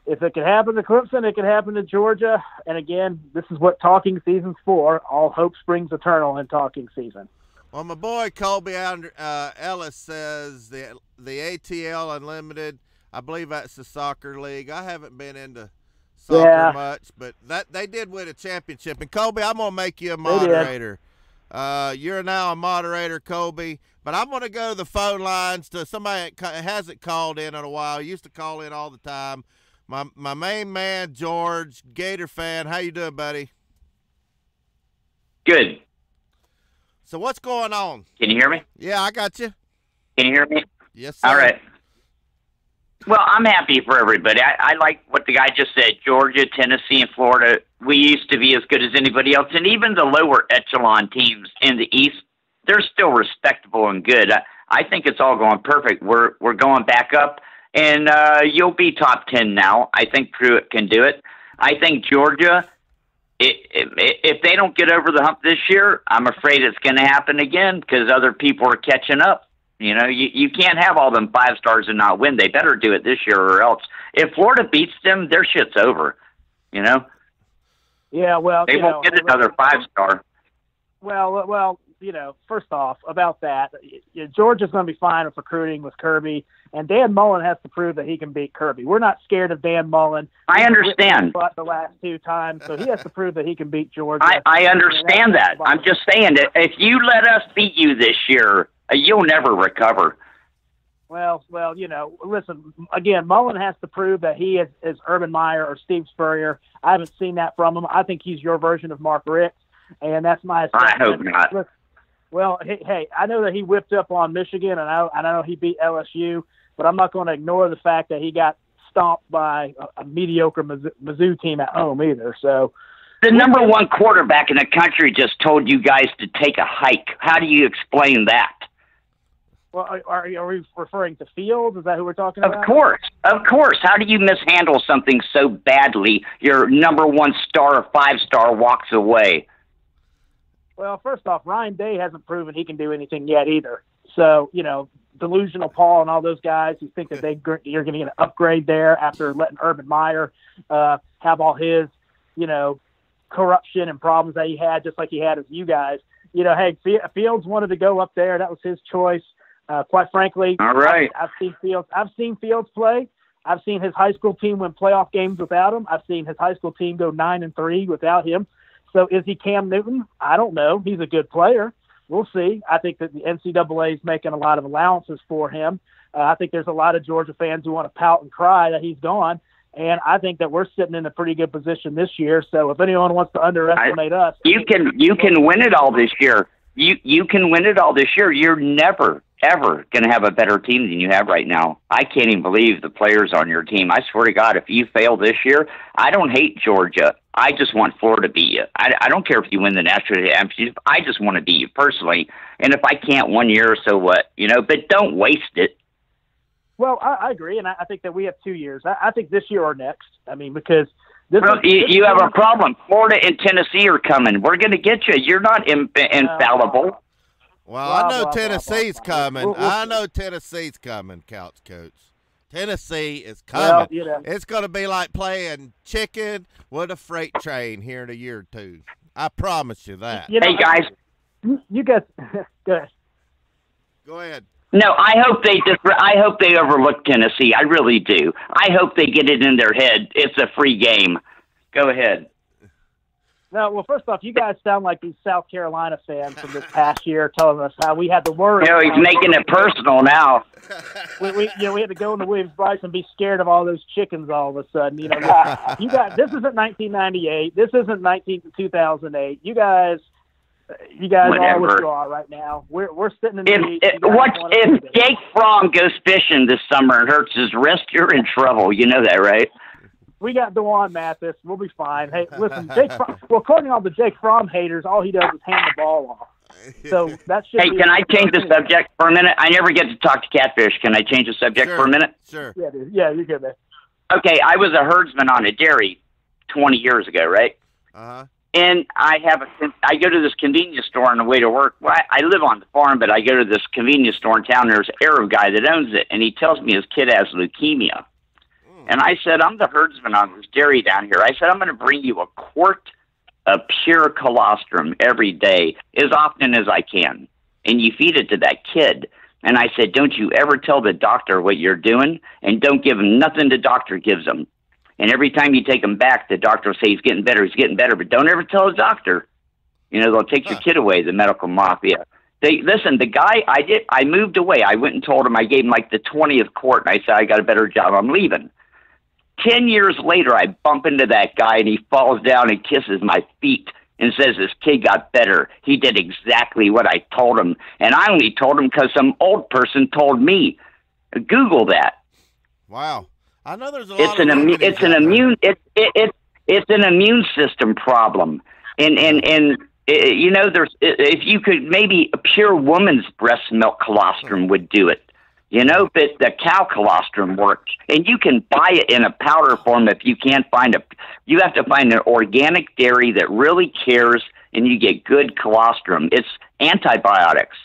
if it can happen to Clemson, it can happen to Georgia. And again, this is what talking season's for. All hope springs eternal in talking season. Well, my boy Colby Ellis says the ATL Unlimited, I believe that's the soccer league. I haven't been into soccer much, but they did win a championship. And Colby, I'm going to make you a moderator. You're now a moderator, Colby. But I'm going to go to the phone lines to somebody that hasn't called in a while. He used to call in all the time. My main man, George, Gator fan. How you doing, buddy? Good. So what's going on? Can you hear me? Yeah, I got you. Can you hear me? Yes, sir. All right. Well, I'm happy for everybody. I like what the guy just said. Georgia, Tennessee, and Florida, we used to be as good as anybody else. And even the lower echelon teams in the East, they're still respectable and good. I think it's all going perfect. We're going back up, and you'll be top 10 now. I think Pruitt can do it. I think Georgia, if they don't get over the hump this year, I'm afraid it's going to happen again because other people are catching up. You can't have all them 5 stars and not win. They better do it this year or else. If Florida beats them, their shit's over. Yeah, well, they won't get another 5-star. Well, first off, about that, Georgia's going to be fine with recruiting with Kirby, and Dan Mullen has to prove that he can beat Kirby. We're not scared of Dan Mullen. I understand. But the last 2 times, so he has to prove that he can beat Georgia. I understand that. I'm just saying that if you let us beat you this year, you'll never recover. Well, listen, again, Mullen has to prove that he is Urban Meyer or Steve Spurrier. I haven't seen that from him. I think he's your version of Mark Richt, and that's my assessment. I hope not. Look, well, hey, I know that he whipped up on Michigan, and I know he beat LSU, but I'm not going to ignore the fact that he got stomped by a mediocre Mizzou team at home either. So the number 1 quarterback in the country just told you guys to take a hike. How do you explain that? Well, are we referring to Fields? Is that who we're talking about? Of course. How do you mishandle something so badly? Your number 1 star or 5-star walks away. Well, first off, Ryan Day hasn't proven he can do anything yet either. So, Delusional Paul and all those guys who think that you're going to get an upgrade there after letting Urban Meyer have all his, corruption and problems that he had, just like he had with you guys. Hey, Fields wanted to go up there. That was his choice. Quite frankly, all right. I've seen Fields play. I've seen his high school team win playoff games without him. I've seen his high school team go 9-3 without him. So is he Cam Newton? I don't know. He's a good player. We'll see. I think that the NCAA is making a lot of allowances for him. I think there's a lot of Georgia fans who want to pout and cry that he's gone. And I think that we're sitting in a pretty good position this year. So if anyone wants to underestimate us, you can win it all this year. You can win it all this year. You're never, ever going to have a better team than you have right now. I can't even believe the players on your team. I swear to God, if you fail this year, I don't hate Georgia. I just want Florida to beat you. I don't care if you win the national championship. I just want to beat you personally. And if I can't 1 year, so what? But don't waste it. Well, I agree, and I think that we have 2 years. I think this year or next. I mean, because this you have a problem. Florida and Tennessee are coming. We're going to get you. You're not infallible. Well, I know Tennessee's coming. I know Tennessee's coming, Couch Coach. Tennessee is coming. Well, It's going to be like playing chicken with a freight train here in a year or two. I promise you that. Hey, guys. You guys, go ahead. Go ahead. No, I hope they overlook Tennessee. I really do. I hope they get it in their head. It's a free game. Go ahead. No, well, first off, you guys sound like these South Carolina fans from this past year telling us how we had to worry. He's making it personal now. We had to go into Williams-Brice and be scared of all those chickens all of a sudden. You guys, this isn't 1998. This isn't 2008. You guys are what you are right now. We're sitting in the if Jake Fromm goes fishing this summer and hurts his wrist, you're in trouble. You know that, right? We got DeJuan Mathis. We'll be fine. Hey, listen, Jake Fromm, well, according to all the Jake Fromm haters, all he does is hand the ball off. So that should Hey, can I change the subject for a minute? I never get to talk to Catfish. Can I change the subject for a minute? Sure. Yeah, dude. Yeah, you're good, man. Okay, I was a herdsman on a dairy 20 years ago, right? Uh-huh. And I go to this convenience store on the way to work. Well, I live on the farm, but I go to this convenience store in town. There's an Arab guy that owns it, and he tells me his kid has leukemia. And I said, I'm the herdsman on this dairy down here. I said, I'm going to bring you a quart of pure colostrum every day, as often as I can. And you feed it to that kid. And I said, don't you ever tell the doctor what you're doing, and don't give him nothing the doctor gives him. And every time you take him back, the doctor will say he's getting better, but don't ever tell the doctor. They'll take your kid away, the medical mafia. The guy, I moved away. I went and told him, I gave him like the 20th quart, and I said, I got a better job, I'm leaving. 10 years later, I bump into that guy, and he falls down and kisses my feet and says his kid got better. He did exactly what I told him. And I only told him because some old person told me. Google that. Wow. I know there's a lot it's an immune system problem. And there's, if you could, maybe a pure woman's breast milk colostrum would do it. But the cow colostrum works, and you can buy it in a powder form if you can't you have to find an organic dairy that really cares, and you get good colostrum. It's antibiotics,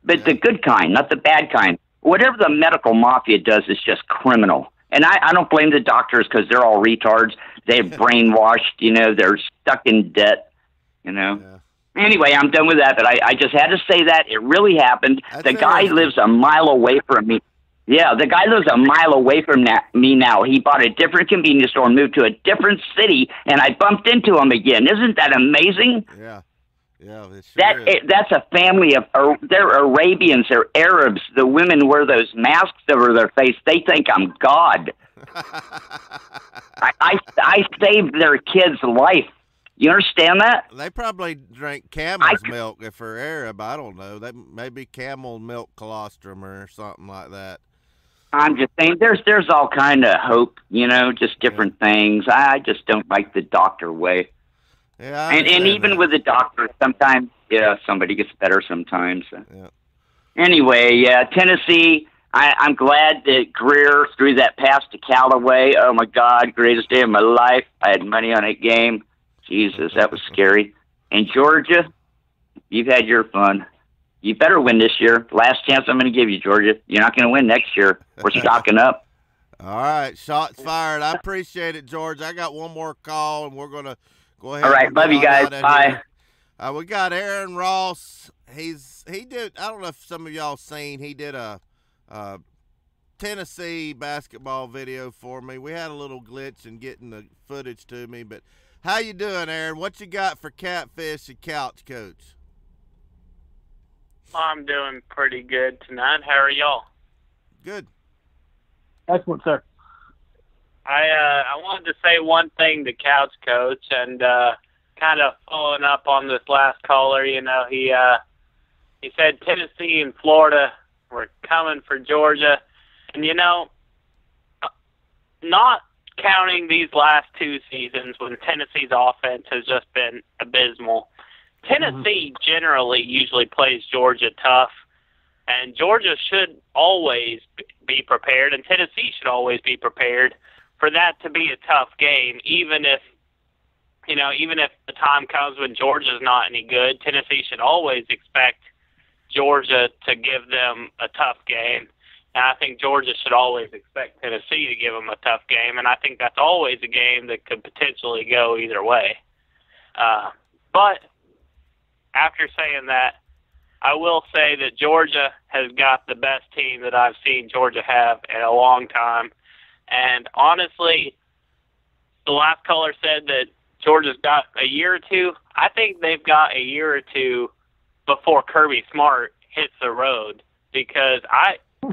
but the good kind, not the bad kind. Whatever the medical mafia does is just criminal. And I don't blame the doctors because they're all retards. They're brainwashed, they're stuck in debt, Yeah. Anyway, I'm done with that, but I just had to say that. It really happened. The guy lives a mile away from me. Yeah, the guy lives a mile away from me now. He bought a different convenience store and moved to a different city, and I bumped into him again. Isn't that amazing? Yeah. Yeah, that's a family of, they're Arabians, they're Arabs. The women wear those masks over their face. They think I'm God. I saved their kid's life. You understand that? They probably drink camel's milk if they're Arab. I don't know. They maybe camel milk colostrum or something like that. I'm just saying, there's all kind of hope, just different things. I just don't like the doctor way. Yeah, and even with the doctor, sometimes, somebody gets better sometimes. Yeah. Anyway, Tennessee, I'm glad that Greer threw that pass to Callaway. Oh, my God, greatest day of my life. I had money on that game. Jesus, that was scary. And Georgia, you've had your fun. You better win this year. Last chance I'm going to give you, Georgia. You're not going to win next year. We're stocking up. All right, shots fired. I appreciate it, George. I got one more call, and we're going to go ahead. All right, love you guys. Bye. We got Aaron Ross. He did. I don't know if some of y'all seen. He did a Tennessee basketball video for me. We had a little glitch in getting the footage to me, but How you doing, Aaron? What you got for Catfish and Couch Coach? I'm doing pretty good tonight. How are y'all? Good. Excellent, sir. I wanted to say one thing to Couch Coach, and kind of following up on this last caller. You know, he said Tennessee and Florida were coming for Georgia, and you know, not counting these last two seasons when Tennessee's offense has just been abysmal. Tennessee generally usually plays Georgia tough, and Georgia should always be prepared, and Tennessee should always be prepared for that to be a tough game, even if the time comes when Georgia's not any good. Tennessee should always expect Georgia to give them a tough game. And I think Georgia should always expect Tennessee to give them a tough game, and I think that's always a game that could potentially go either way. But after saying that, I will say that Georgia has got the best team that I've seen Georgia have in a long time. And honestly, the last caller said that Georgia's got a year or two. I think they've got a year or two before Kirby Smart hits the road, because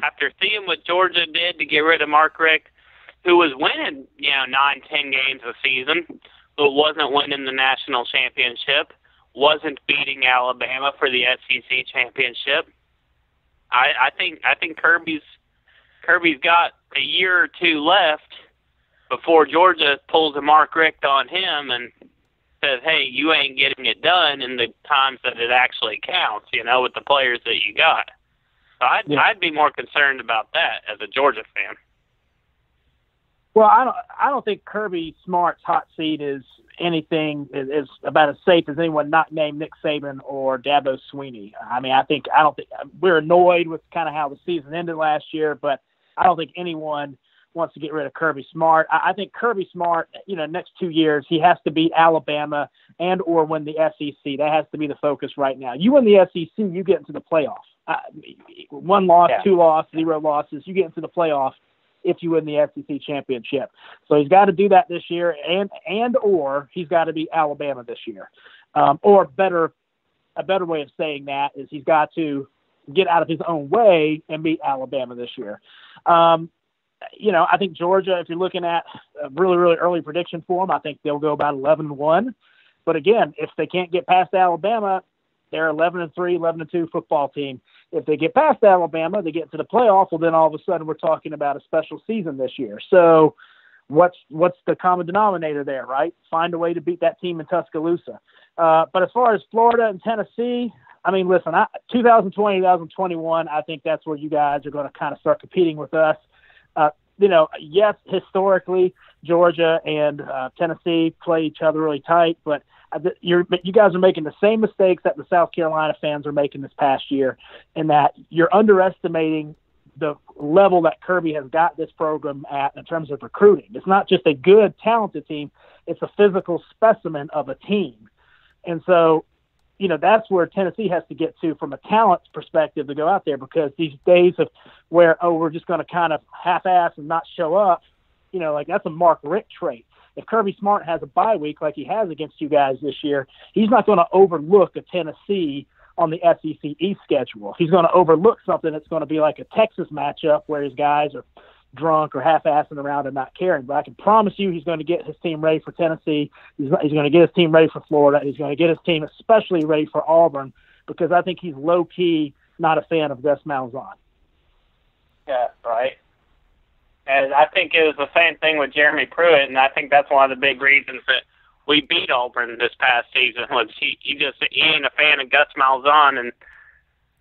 after seeing what Georgia did to get rid of Mark Richt, who was winning, 9-10 games a season, but wasn't winning the national championship, wasn't beating Alabama for the SEC championship. I think Kirby's got a year or two left before Georgia pulls a Mark Richt on him and says, hey, you ain't getting it done in the times that it actually counts, with the players that you got. So I'd be more concerned about that as a Georgia fan. Well, I don't think Kirby Smart's hot seat is anything is about as safe as anyone not named Nick Saban or Dabo Swinney. I mean, I don't think we're annoyed with kind of how the season ended last year, but I don't think anyone wants to get rid of Kirby Smart. I think Kirby Smart, next 2 years, he has to beat Alabama and or win the SEC. That has to be the focus right now. You win the SEC, you get into the playoffs. 1 loss, 2 losses, 0 losses, you get into the playoffs if you win the SEC championship. So he's got to do that this year, and or he's got to beat Alabama this year. Or a better way of saying that is he's got to get out of his own way and beat Alabama this year. I think Georgia, if you're looking at a really, really early prediction for them, I think they'll go about 11-1. But again, if they can't get past Alabama, they're 11-3, 11-2 football team. If they get past Alabama, they get to the playoff, well, then all of a sudden we're talking about a special season this year. So what's the common denominator there, right? Find a way to beat that team in Tuscaloosa. But as far as Florida and Tennessee, I mean, listen, 2020, 2021, I think that's where you guys are going to kind of start competing with us. Yes, historically, Georgia and Tennessee play each other really tight, but you guys are making the same mistakes that the South Carolina fans are making this past year, in that you're underestimating the level that Kirby has got this program at in terms of recruiting. It's not just a good, talented team. It's a physical specimen of a team. And so, that's where Tennessee has to get to from a talent perspective to go out there, because these days of where, we're just going to kind of half-ass and not show up, that's a Mark Richt trait. If Kirby Smart has a bye week like he has against you guys this year, he's not going to overlook a Tennessee on the SEC East schedule. He's going to overlook something that's going to be like a Texas matchup where his guys are drunk or half-assing around and not caring. But I can promise you he's going to get his team ready for Tennessee. He's going to get his team ready for Florida. He's going to get his team especially ready for Auburn, because I think he's low-key not a fan of Gus Malzahn. Yeah, right. And I think it was the same thing with Jeremy Pruitt, and I think that's one of the big reasons that we beat Auburn this past season was he ain't a fan of Gus Malzahn and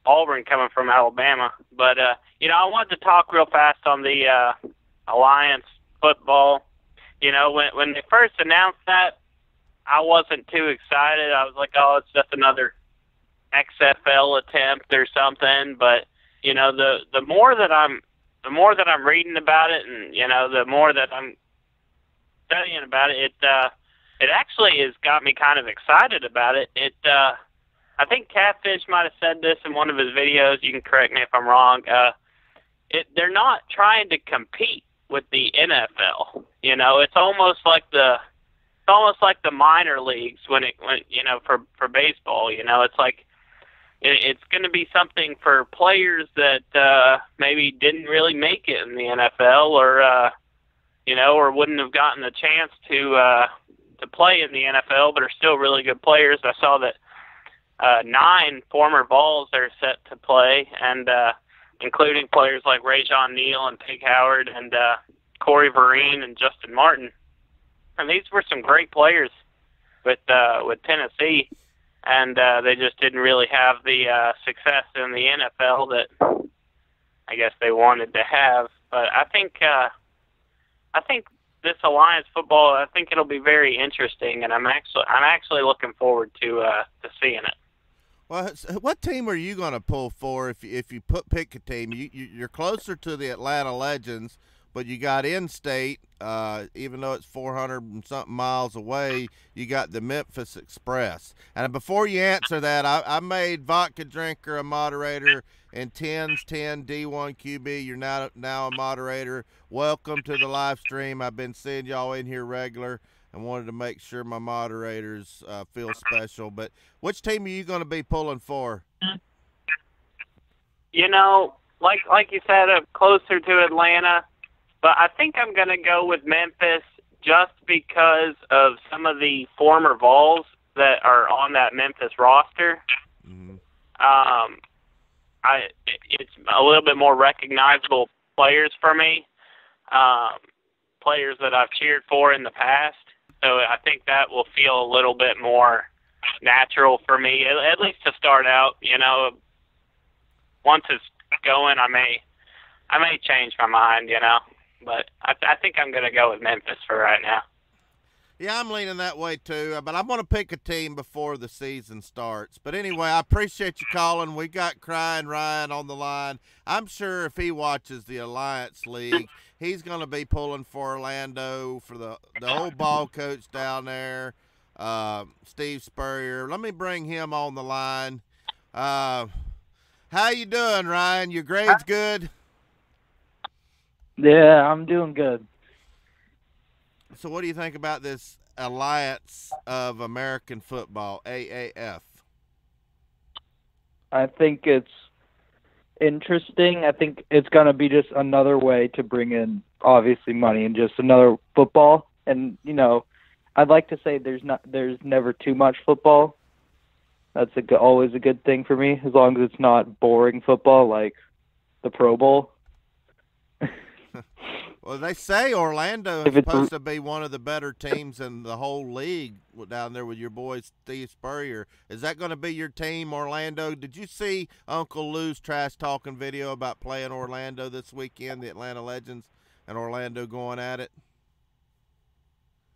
Auburn coming from Alabama. But, I wanted to talk real fast on the Alliance football. When they first announced that, I wasn't too excited. I was like, it's just another XFL attempt or something. But, the more that I'm reading about it, and the more that I'm studying about it, it actually has got me kind of excited about it. I think Catfish might have said this in one of his videos. You can correct me if I'm wrong. They're not trying to compete with the NFL. It's almost like the almost like the minor leagues when for baseball. It's like it's going to be something for players that maybe didn't really make it in the NFL or wouldn't have gotten a chance to play in the NFL, but are still really good players. I saw that 9 former Vols are set to play, and including players like Rajon Neal and Pig Howard and Corey Vereen and Justin Martin. And these were some great players with Tennessee, and they just didn't really have the success in the NFL that I guess they wanted to have. But I think this Alliance football, I think it'll be very interesting, and I'm actually looking forward to seeing it. Well, what team are you going to pull for if you pick a team? You're closer to the Atlanta Legends, but you got in-state, even though it's 400 and something miles away, you got the Memphis Express. And before you answer that, I made Vodka Drinker a moderator and 10's 10 D1 QB. You're now a moderator. Welcome to the live stream. I've been seeing y'all in here regular and wanted to make sure my moderators feel special. But which team are you going to be pulling for? Like you said, I'm closer to Atlanta. But I think I'm going to go with Memphis just because of some of the former Vols that are on that Memphis roster. Mm-hmm. It's a little bit more recognizable players for me, players that I've cheered for in the past. So I think that will feel a little bit more natural for me, at least to start out. Once it's going, I may change my mind. But I think I'm going to go with Memphis for right now. Yeah, I'm leaning that way too, but I'm going to pick a team before the season starts. But anyway, I appreciate you calling. We got Crying Ryan on the line. I'm sure if he watches the Alliance League, he's going to be pulling for Orlando, for the old ball coach down there, Steve Spurrier. Let me bring him on the line. How you doing, Ryan? Your grades good? Yeah, I'm doing good. So what do you think about this Alliance of American Football, AAF? I think it's interesting. I think it's going to be just another way to bring in, obviously, money and just another football. And, I'd like to say there's never too much football. That's always a good thing for me, as long as it's not boring football like the Pro Bowl. Well, they say Orlando is supposed to be one of the better teams in the whole league down there with your boy Steve Spurrier. Is that going to be your team, Orlando? Did you see Uncle Lou's trash-talking video about playing Orlando this weekend, the Atlanta Legends, and Orlando going at it?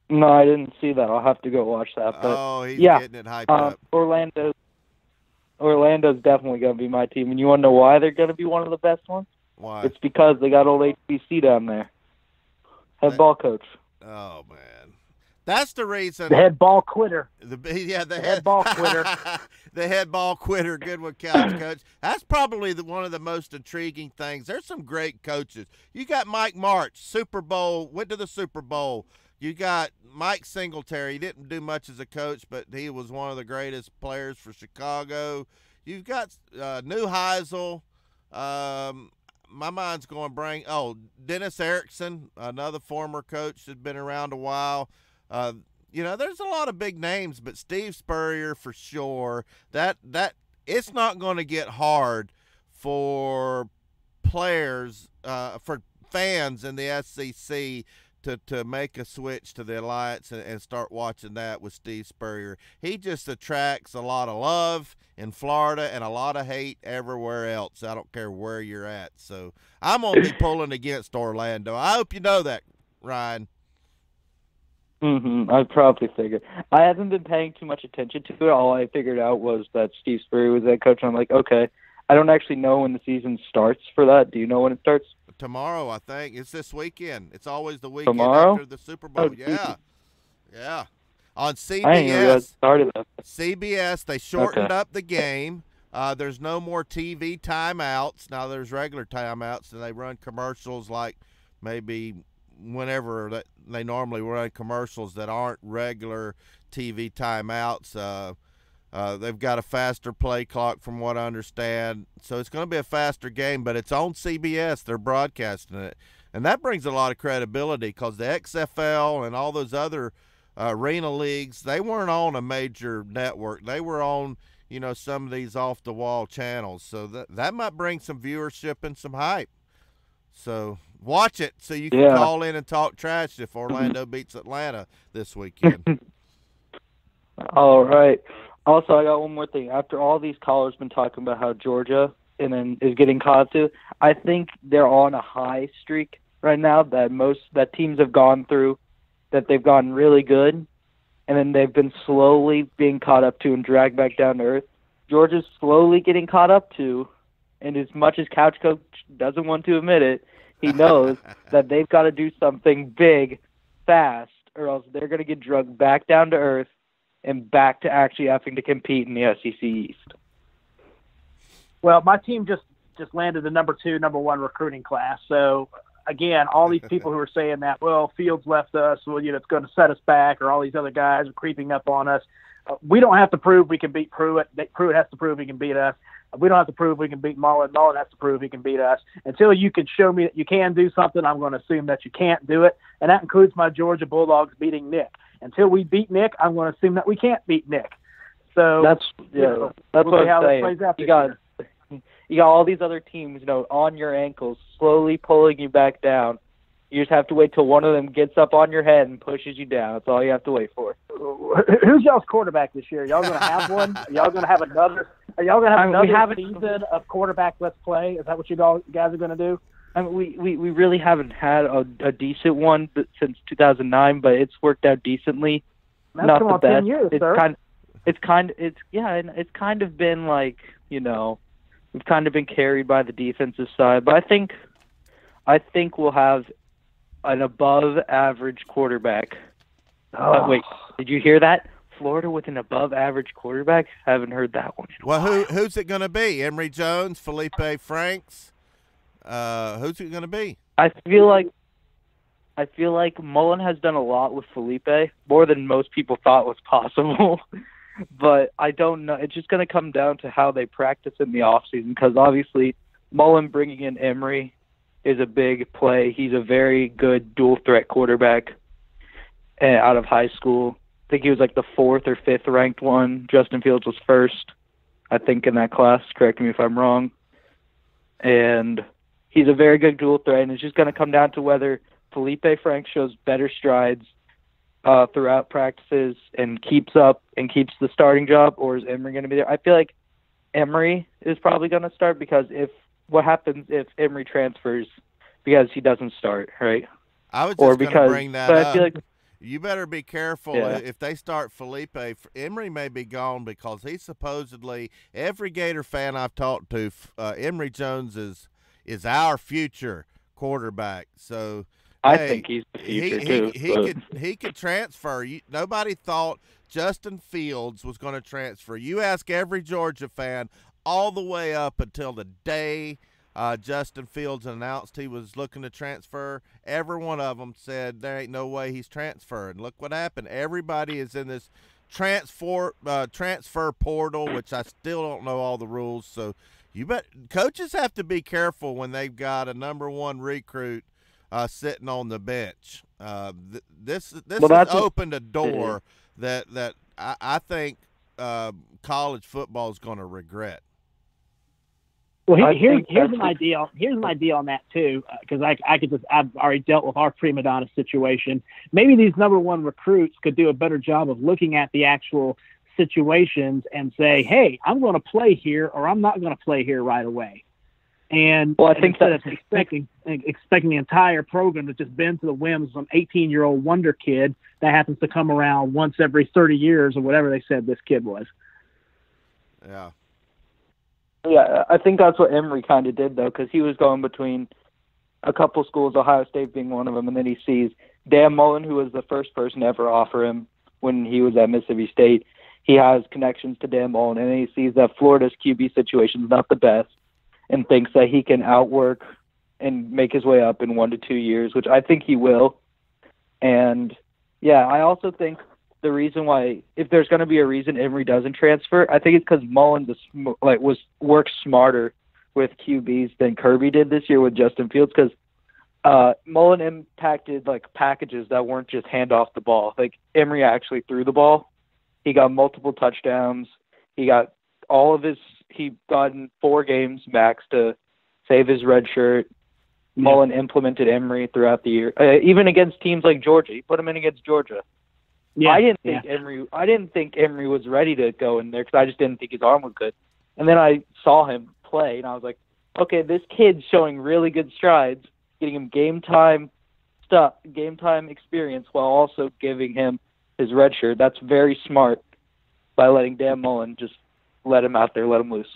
No, I didn't see that. I'll have to go watch that. But he's getting it hyped up. Orlando's definitely going to be my team. And you want to know why they're going to be one of the best ones? Why? It's because they got old HBC down there. Head ball coach. Oh, man. That's the reason. The head ball quitter. The head ball quitter. The head ball quitter. Good one, coach. That's probably one of the most intriguing things. There's some great coaches. You got Mike March, went to the Super Bowl. You got Mike Singletary. He didn't do much as a coach, but he was one of the greatest players for Chicago. You've got Neuheisel. My mind's going Dennis Erickson, another former coach that's been around a while. There's a lot of big names, but Steve Spurrier for sure. That it's not going to get hard for players, for fans in the SEC to make a switch to the Alliance and start watching that with Steve Spurrier. He just attracts a lot of love in Florida and a lot of hate everywhere else. I don't care where you're at. So I'm going to be pulling against Orlando. I hope you know that, Ryan. I probably figured. I haven't been paying too much attention to it. All I figured out was that Steve Spurrier was that coach, and I'm like, okay. I don't actually know when the season starts for that. Do you know when it starts? Tomorrow, I think. It's this weekend. It's always the weekend after the Super Bowl. Yeah. On CBS. I didn't even realize it started that. CBS, they shortened up the game. There's no more TV timeouts. Now there's regular timeouts, and they run commercials like maybe whenever they normally run commercials that aren't regular TV timeouts. They've got a faster play clock from what I understand. So it's going to be a faster game, but it's on CBS. They're broadcasting it. And that brings a lot of credibility because the XFL and all those other arena leagues, they weren't on a major network. They were on, some of these off-the-wall channels. So that might bring some viewership and some hype. So watch it so you can call in and talk trash if Orlando beats Atlanta this weekend. All right. Also, I got one more thing. After all these callers been talking about how Georgia and then is getting caught to, I think they're on a high streak right now that teams have gone through, that they've gotten really good, and then they've been slowly being caught up to and dragged back down to earth. Georgia's slowly getting caught up to, and as much as Couch Coach doesn't want to admit it, he knows that they've got to do something big, fast, or else they're going to get drugged back down to earth and back to actually having to compete in the SEC East. Well, my team just landed the number 1 recruiting class. So, again, all these people who are saying that, well, Fields left us, it's going to set us back, or all these other guys are creeping up on us. We don't have to prove we can beat Pruitt. Pruitt has to prove he can beat us. We don't have to prove we can beat Mullen. Mullen has to prove he can beat us. Until you can show me that you can do something, I'm going to assume that you can't do it, and that includes my Georgia Bulldogs beating Nick. Until we beat Nick, I'm going to assume that we can't beat Nick. So that's we'll what I'm saying. Plays out you got all these other teams, on your ankles, slowly pulling you back down. You just have to wait till one of them gets up on your head and pushes you down. That's all you have to wait for. Who's y'all's quarterback this year? Y'all going to have one? Are y'all going to have another? Are y'all going to have another season of quarterback let's play? Is that what you guys are going to do? I mean, we really haven't had a decent one since 2009, but it's worked out decently. That's not the best. 10 years, sir. It's kind of been like, we've kind of been carried by the defensive side, but I think we'll have an above average quarterback. Wait, did you hear that? Florida with an above average quarterback? Haven't heard that one. Well, who's it going to be? Emory Jones, Felipe Franks? Who's it going to be? I feel like Mullen has done a lot with Felipe, more than most people thought was possible. But I don't know. It's just going to come down to how they practice in the offseason, because obviously Mullen bringing in Emory is a big play. He's a very good dual-threat quarterback out of high school. I think he was like the 4th or 5th ranked one. Justin Fields was 1st, I think, in that class. Correct me if I'm wrong. And he's a very good dual threat, and it's just going to come down to whether Felipe Franks shows better strides throughout practices and keeps the starting job, or is Emory going to be there? I feel like Emory is probably going to start, because what happens if Emory transfers because he doesn't start, right? I was just going to bring that up. I feel like you better be careful if they start Felipe. Emory may be gone, because he supposedly, every Gator fan I've talked to, Emory Jones is our future quarterback. So I think he's the future too. He could transfer. Nobody thought Justin Fields was going to transfer. You ask every Georgia fan all the way up until the day Justin Fields announced he was looking to transfer. Every one of them said there ain't no way he's transferring. Look what happened. Everybody is in this transfer portal, which I still don't know all the rules. So coaches have to be careful when they've got a number 1 recruit sitting on the bench. This has opened a door that I think college football is going to regret. Well, here's my deal. Here's my deal on that too, because I've already dealt with our prima donna situation. Maybe these number 1 recruits could do a better job of looking at the actual situations and say, "Hey, I'm going to play here, or I'm not going to play here right away." And I think instead of expecting the entire program to just bend to the whims of some 18-year-old wonder kid that happens to come around once every 30 years or whatever they said this kid was. Yeah. Yeah, I think that's what Emory kind of did, though, because he was going between a couple schools, Ohio State being one of them, and then he sees Dan Mullen, who was the first person to ever offer him when he was at Mississippi State. He has connections to Dan Mullen, and then he sees that Florida's QB situation is not the best and thinks that he can outwork and make his way up in 1 to 2 years, which I think he will. And, yeah, I also think the reason why, if there's going to be a reason Emory doesn't transfer, I think it's because Mullen worked smarter with QBs than Kirby did this year with Justin Fields, because Mullen impacted packages that weren't just hand off the ball. Like, Emory actually threw the ball. He got multiple touchdowns. He got he got in 4 games max to save his red shirt. Mullen implemented Emory throughout the year, even against teams like Georgia. He put him in against Georgia. Yeah, I didn't think Emory was ready to go in there because I just didn't think his arm was good. And then I saw him play, and I was like, okay, this kid's showing really good strides, getting him game time experience while also giving him his red shirt. That's very smart by letting Dan Mullen just let him out there, let him loose.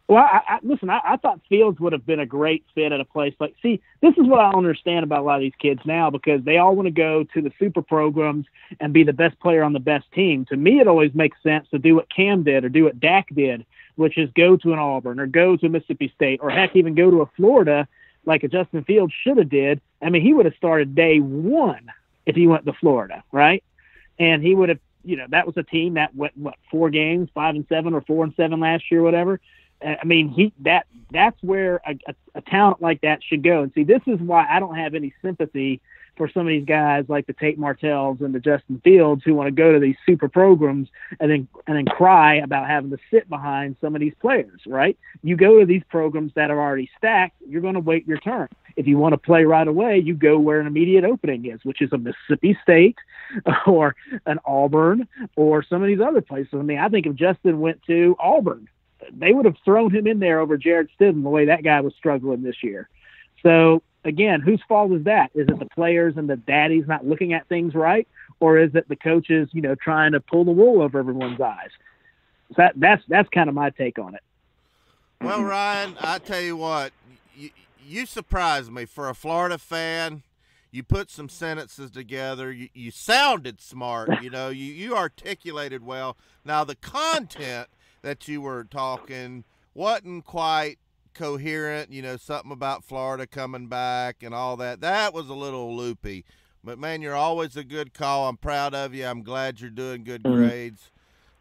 Well, I thought Fields would have been a great fit at a place like – see, this is what I don't understand about a lot of these kids now, because they all want to go to the super programs and be the best player on the best team. To me, it always makes sense to do what Cam did or do what Dak did, which is go to an Auburn or go to Mississippi State or, heck, even go to a Florida like a Justin Fields should have did. I mean, he would have started day one if he went to Florida, right? And he would have – that was a team that went, 4 games, 5-7 or 4-7 last year, whatever. I mean, that's where a talent like that should go. And see, this is why I don't have any sympathy for some of these guys like the Tate Martells and the Justin Fields who want to go to these super programs and then cry about having to sit behind some of these players, right? You go to these programs that are already stacked, you're going to wait your turn. If you want to play right away, you go where an immediate opening is, which is a Mississippi State or an Auburn or some of these other places. I mean, I think if Justin went to Auburn, they would have thrown him in there over Jared Stidham the way that guy was struggling this year. So, again, whose fault is that? Is it the players and the daddies not looking at things right? Or is it the coaches, trying to pull the wool over everyone's eyes? So that's kind of my take on it. Well, Ryan, I tell you what, you surprised me. For a Florida fan, you put some sentences together. You sounded smart. You articulated well. Now, the content that you were talking wasn't quite coherent, something about Florida coming back and all that. That was a little loopy. But, man, you're always a good call. I'm proud of you. I'm glad you're doing good grades.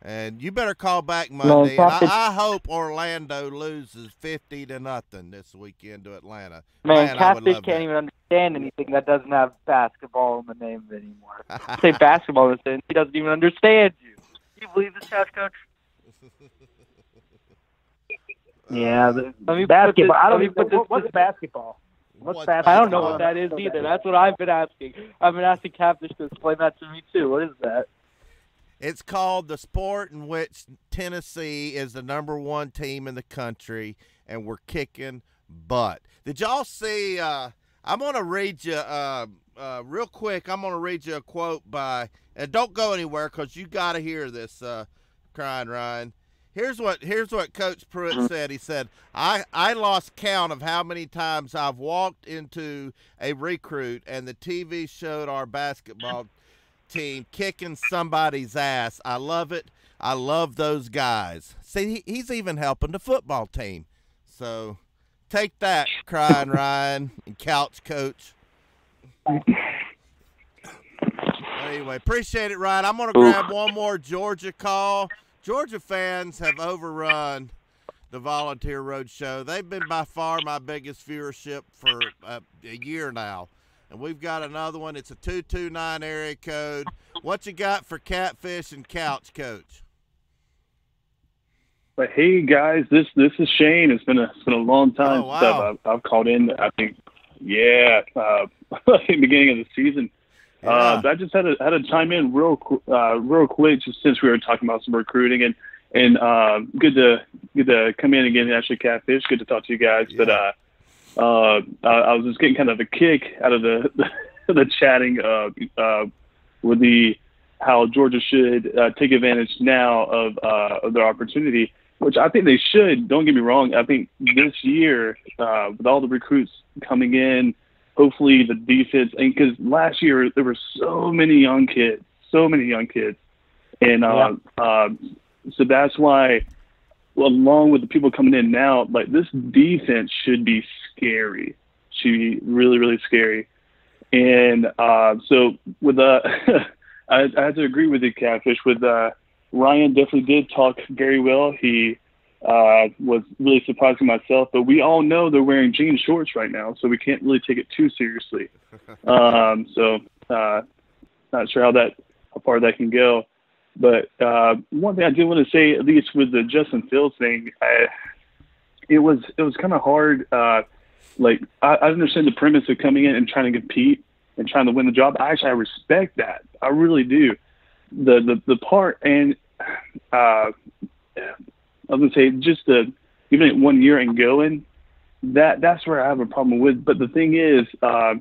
And you better call back Monday. And I hope Orlando loses 50-0 this weekend to Atlanta. Man, Catfish can't even understand anything that doesn't have basketball in the name anymore. Say basketball in the sense, he doesn't even understand you. Do you believe this, Cash Coach? Yeah, basketball. I don't even know what's basketball. What's basketball? I don't know what that is either. That's what I've been asking. I've been asking Catfish to explain that to me too. What is that? It's called the sport in which Tennessee is the #1 team in the country, and we're kicking butt. Did y'all see? I'm going to read you real quick. I'm going to read you a quote by, and don't go anywhere because you got to hear this, Crying Ryan. Here's what Coach Pruitt said. He said, I lost count of how many times I've walked into a recruit and the TV showed our basketball team kicking somebody's ass. I love it. I love those guys. See, he's even helping the football team. So take that, Crying Ryan and Couch Coach. Anyway, appreciate it, Ryan. I'm going to grab one more Georgia call. Georgia fans have overrun the Volunteer Roadshow. They've been by far my biggest viewership for a year now. And we've got another one. It's a 229 area code. What you got for Catfish and Couch, Coach? But hey, guys, this is Shane. It's been a long time since I've called in. I think, beginning of the season. Yeah. I just had to chime in real quick, just since we were talking about some recruiting and good to come in again. Actually, Catfish, good to talk to you guys. Yeah. But I was just getting kind of a kick out of the chatting with how Georgia should take advantage now of their opportunity, which I think they should. Don't get me wrong. I think this year with all the recruits coming in. Hopefully the defense, and because last year there were so many young kids, and so that's why, along with the people coming in now, like this defense should be scary. She'd be really, really scary. And so with I have to agree with you, Catfish. With Ryan, definitely did talk very well. He was really surprising myself, but we all know they're wearing jean shorts right now, so we can't really take it too seriously. So not sure how far that can go. But one thing I did want to say, at least with the Justin Fields thing, it was kind of hard. I understand the premise of coming in and trying to compete and trying to win the job. I respect that. I really do. The part, and I was gonna say just giving it 1 year and going, that's where I have a problem with. But the thing is, I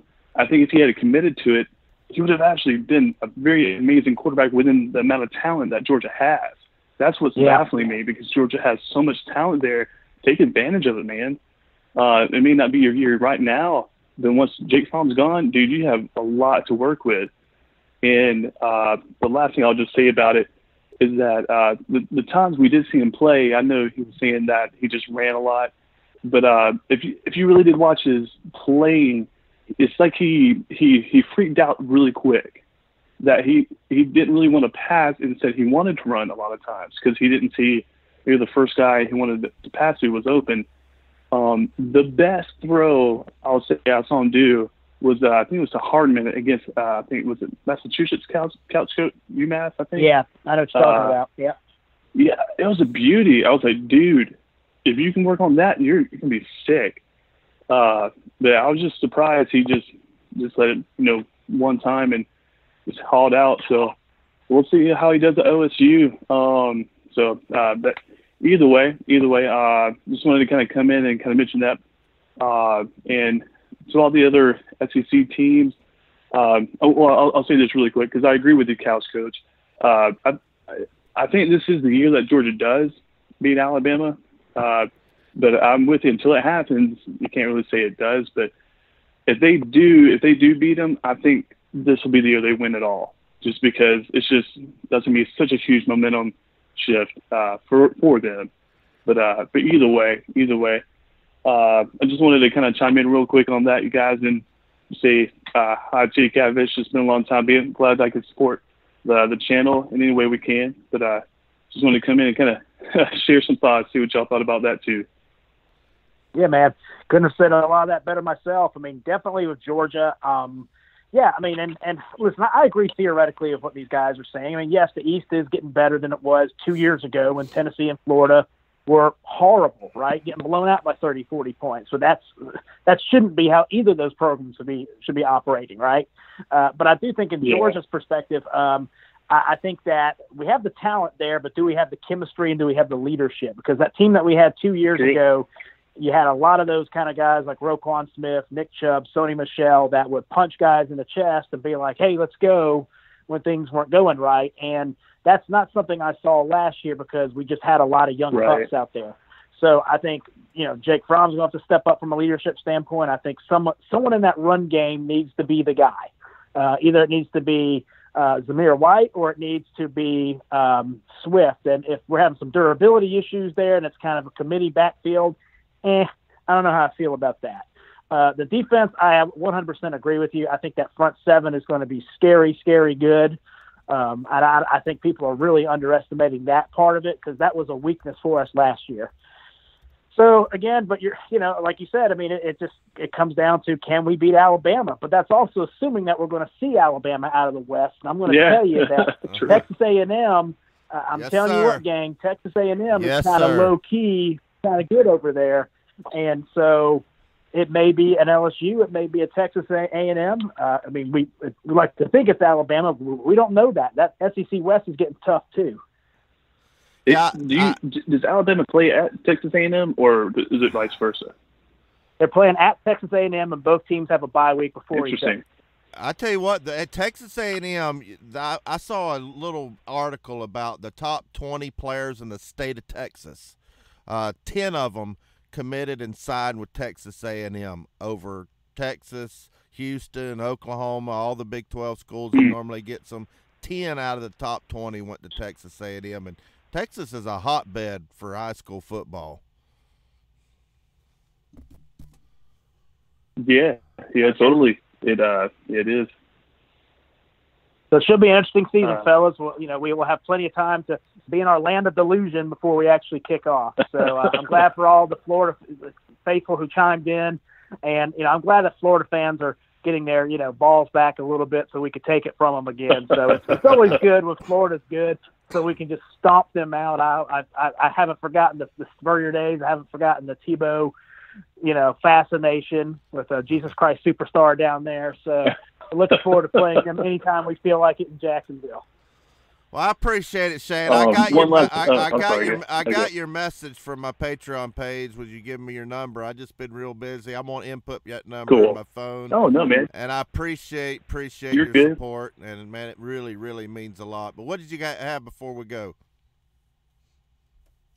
think if he had committed to it, he would have actually been a very amazing quarterback within the amount of talent that Georgia has. That's what's baffling me, because Georgia has so much talent there. Take advantage of it, man. It may not be your year right now, but once Jake Fromm's gone, dude, you have a lot to work with. And the last thing I'll just say about it is that the times we did see him play, I know he was saying that he just ran a lot, but if you really did watch his playing, it's like he freaked out really quick, that he didn't really want to pass, and said he wanted to run a lot of times because he didn't see maybe the first guy he wanted to pass to was open. The best throw I'll say I saw him do was I think it was to Hardman against I think it was Massachusetts Couch UMass, I think. Yeah, I know what you're talking about. Yeah. Yeah, it was a beauty. I was like, dude, if you can work on that, you're gonna be sick. But I was just surprised he just let it one time and just hauled out. So we'll see how he does at OSU. But either way, just wanted to kind of come in and kind of mention that. And to all the other SEC teams, I'll say this really quick because I agree with the Couch Coach. I think this is the year that Georgia does beat Alabama. But I'm with you until it happens. You can't really say it does. But if they do beat them, I think this will be the year they win it all. Just because that's going to be such a huge momentum shift for them. But either way, I just wanted to kind of chime in real quick on that, you guys, and say hi to you, Catfish. It's been a long time. Being glad I could support the channel in any way we can. But just wanted to come in and kind of share some thoughts, see what y'all thought about that too. Yeah, man. Couldn't have said a lot of that better myself. I mean, definitely with Georgia. Yeah, I mean, and listen, I agree theoretically of what these guys are saying. I mean, yes, the East is getting better than it was 2 years ago when Tennessee and Florida were horrible, right? Getting blown out by 30, 40 points. So that shouldn't be how either of those programs should be operating, right? But I do think in Georgia's perspective, I think that we have the talent there, but do we have the chemistry and do we have the leadership? Because that team that we had 2 years ago, you had a lot of those kind of guys like Roquan Smith, Nick Chubb, Sony Michel that would punch guys in the chest and be like, hey, let's go when things weren't going right. And that's not something I saw last year because we just had a lot of young pups out there. So I think, Jake Fromm's going to have to step up from a leadership standpoint. I think someone in that run game needs to be the guy. Either it needs to be Zamir White or it needs to be Swift. And if we're having some durability issues there and it's kind of a committee backfield, I don't know how I feel about that. The defense, I 100% agree with you. I think that front seven is going to be scary, scary good. I think people are really underestimating that part of it because that was a weakness for us last year. So again, but like you said, I mean, it comes down to can we beat Alabama? But that's also assuming that we're going to see Alabama out of the West. And I'm going to tell you that Texas A&M, I'm telling you what, gang, Texas A&M is kind of low key, kind of good over there. And so it may be an LSU, it may be a Texas A&M. I mean, we like to think it's Alabama. We don't know that. That SEC West is getting tough too. Does Alabama play at Texas A&M or is it vice versa? They're playing at Texas A&M, and both teams have a bye week before each other. I tell you what, at Texas A&M, I saw a little article about the top 20 players in the state of Texas. 10 of them committed and signed with Texas A&M over Texas, Houston, Oklahoma, all the Big 12 schools that normally get some. 10 out of the top 20 went to Texas A&M, and Texas is a hotbed for high school football. Yeah, totally. It is. So it should be an interesting season, fellas. We will have plenty of time to be in our land of delusion before we actually kick off. So I'm glad for all the Florida faithful who chimed in, and I'm glad that Florida fans are getting their balls back a little bit so we could take it from them again. So it's always good when Florida's good, so we can just stomp them out. I haven't forgotten the Spurrier days. I haven't forgotten the Tebow, fascination with Jesus Christ Superstar down there. So looking forward to playing them anytime we feel like it in Jacksonville. Well, I appreciate it, Shane. I got your message from my Patreon page. Was you giving me your number? I just been real busy. I'm on input that number on my phone. Oh no, man! And I appreciate your support. And man, it really, really means a lot. But what did you guys have before we go?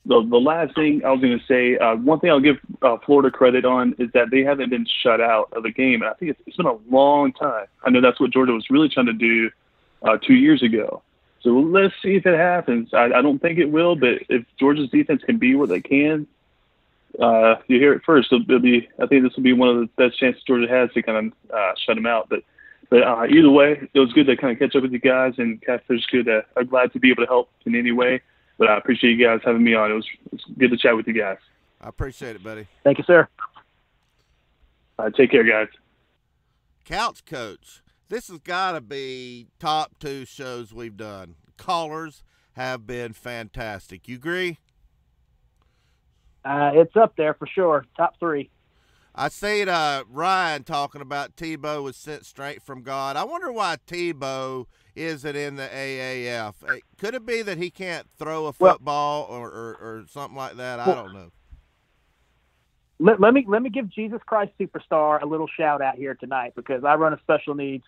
The last thing I was going to say, one thing I'll give Florida credit on is that they haven't been shut out of the game. And I think it's been a long time. I know that's what Georgia was really trying to do 2 yeyears ago. So let's see if it happens. I don't think it will, but if Georgia's defense can be what they can, you hear it first. I think this will be one of the best chances Georgia has to kind of shut them out. But either way, it was good to kind of catch up with you guys, and Catfish good. I'm glad to be able to help in any way. But I appreciate you guys having me on. It was good to chat with you guys. I appreciate it, buddy. Thank you, sir. Take care, guys. Couch Coach. This has got to be top 2 shows we've done. Callers have been fantastic. You agree? It's up there for sure. Top 3. I seen Ryan talking about Tebow was sent straight from God. I wonder why Tebow isn't in the AAF. Could it be that he can't throw a football or something like that? I don't know. Let me give Jesus Christ Superstar a little shout out here tonight, because I run a special needs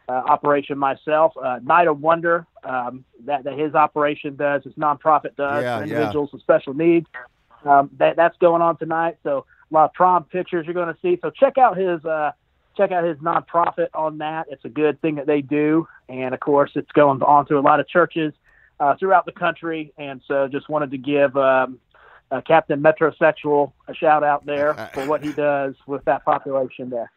operation myself. Night of Wonder that his operation does, his nonprofit does for individuals with special needs. That's going on tonight. So a lot of prom pictures you're going to see. So check out his nonprofit on that. It's a good thing that they do, and of course it's going on to a lot of churches throughout the country. And so just wanted to give Captain Metrosexual a shout out there for what he does with that population there.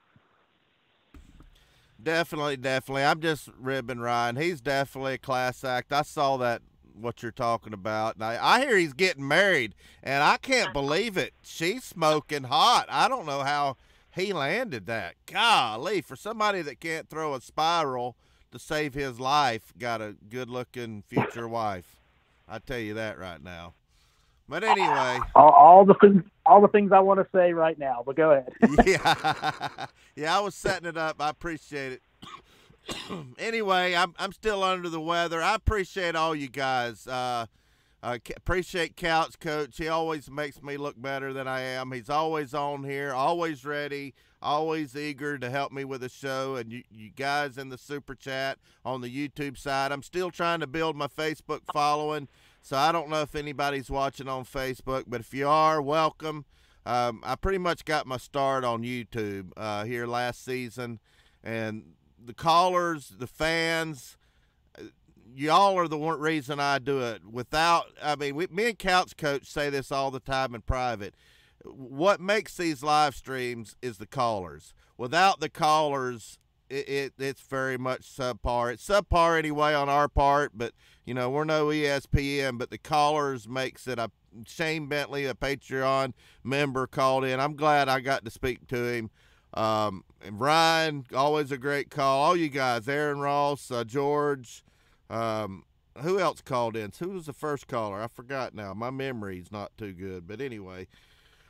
Definitely. I'm just ribbing Ryan. He's definitely a class act. I saw that, what you're talking about. Now, I hear he's getting married, and I can't believe it. She's smoking hot. I don't know how he landed that. Golly, for somebody that can't throw a spiral to save his life, got a good-looking future wife. I tell you that right now. But anyway, all the things I want to say right now. But go ahead. Yeah, I was setting it up. I appreciate it. Anyway, I'm still under the weather. I appreciate all you guys. Appreciate Couch Coach. He always makes me look better than I am. He's always on here, always ready, always eager to help me with the show. And you guys in the super chat on the YouTube side. I'm still trying to build my Facebook following. So I don't know if anybody's watching on Facebook, but if you are, welcome. I pretty much got my start on YouTube here last season, and the callers, the fans, y'all are the one reason I do it. Me and Couch Coach say this all the time in private. What makes these live streams is the callers. Without the callers, it's very much subpar. It's subpar anyway on our part, but we're no ESPN, but the callers makes it. Shane Bentley, a Patreon member, called in. I'm glad I got to speak to him. And Ryan, always a great call. All you guys, Aaron Ross, George, who else called in? Who was the first caller? I forgot now. My memory's not too good, but anyway.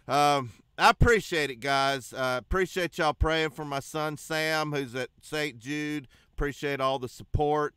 I appreciate it, guys. Appreciate y'all praying for my son, Sam, who's at St. Jude. Appreciate all the support.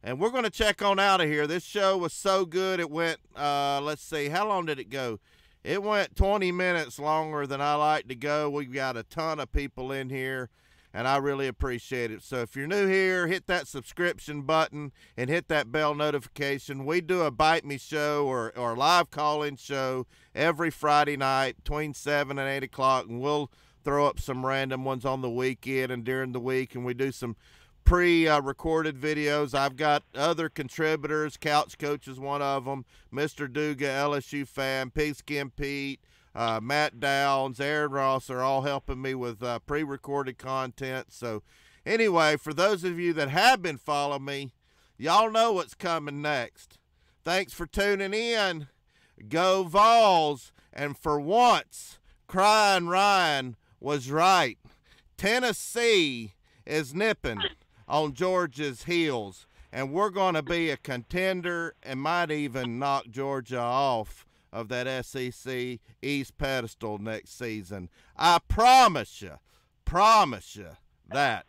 And we're going to check on out of here. This show was so good. It went, let's see, how long did it go? It went 20 minutes longer than I like to go. We've got a ton of people in here, and I really appreciate it. So if you're new here, hit that subscription button and hit that bell notification. We do a Bite Me show or live call-in show every Friday night between 7 and 8 o'clock, and we'll throw up some random ones on the weekend and during the week, and we do some pre-recorded videos. I've got other contributors. Couch Coach is one of them. Mr. Duga, LSU fan. Pigskin Pete. Matt Downs, Aaron Ross are all helping me with pre-recorded content. So anyway, for those of you that have been following me, y'all know what's coming next. Thanks for tuning in. Go Vols. And for once, Crying Ryan was right. Tennessee is nipping on Georgia's heels, and we're going to be a contender and might even knock Georgia off of that SEC East pedestal next season. I promise you that.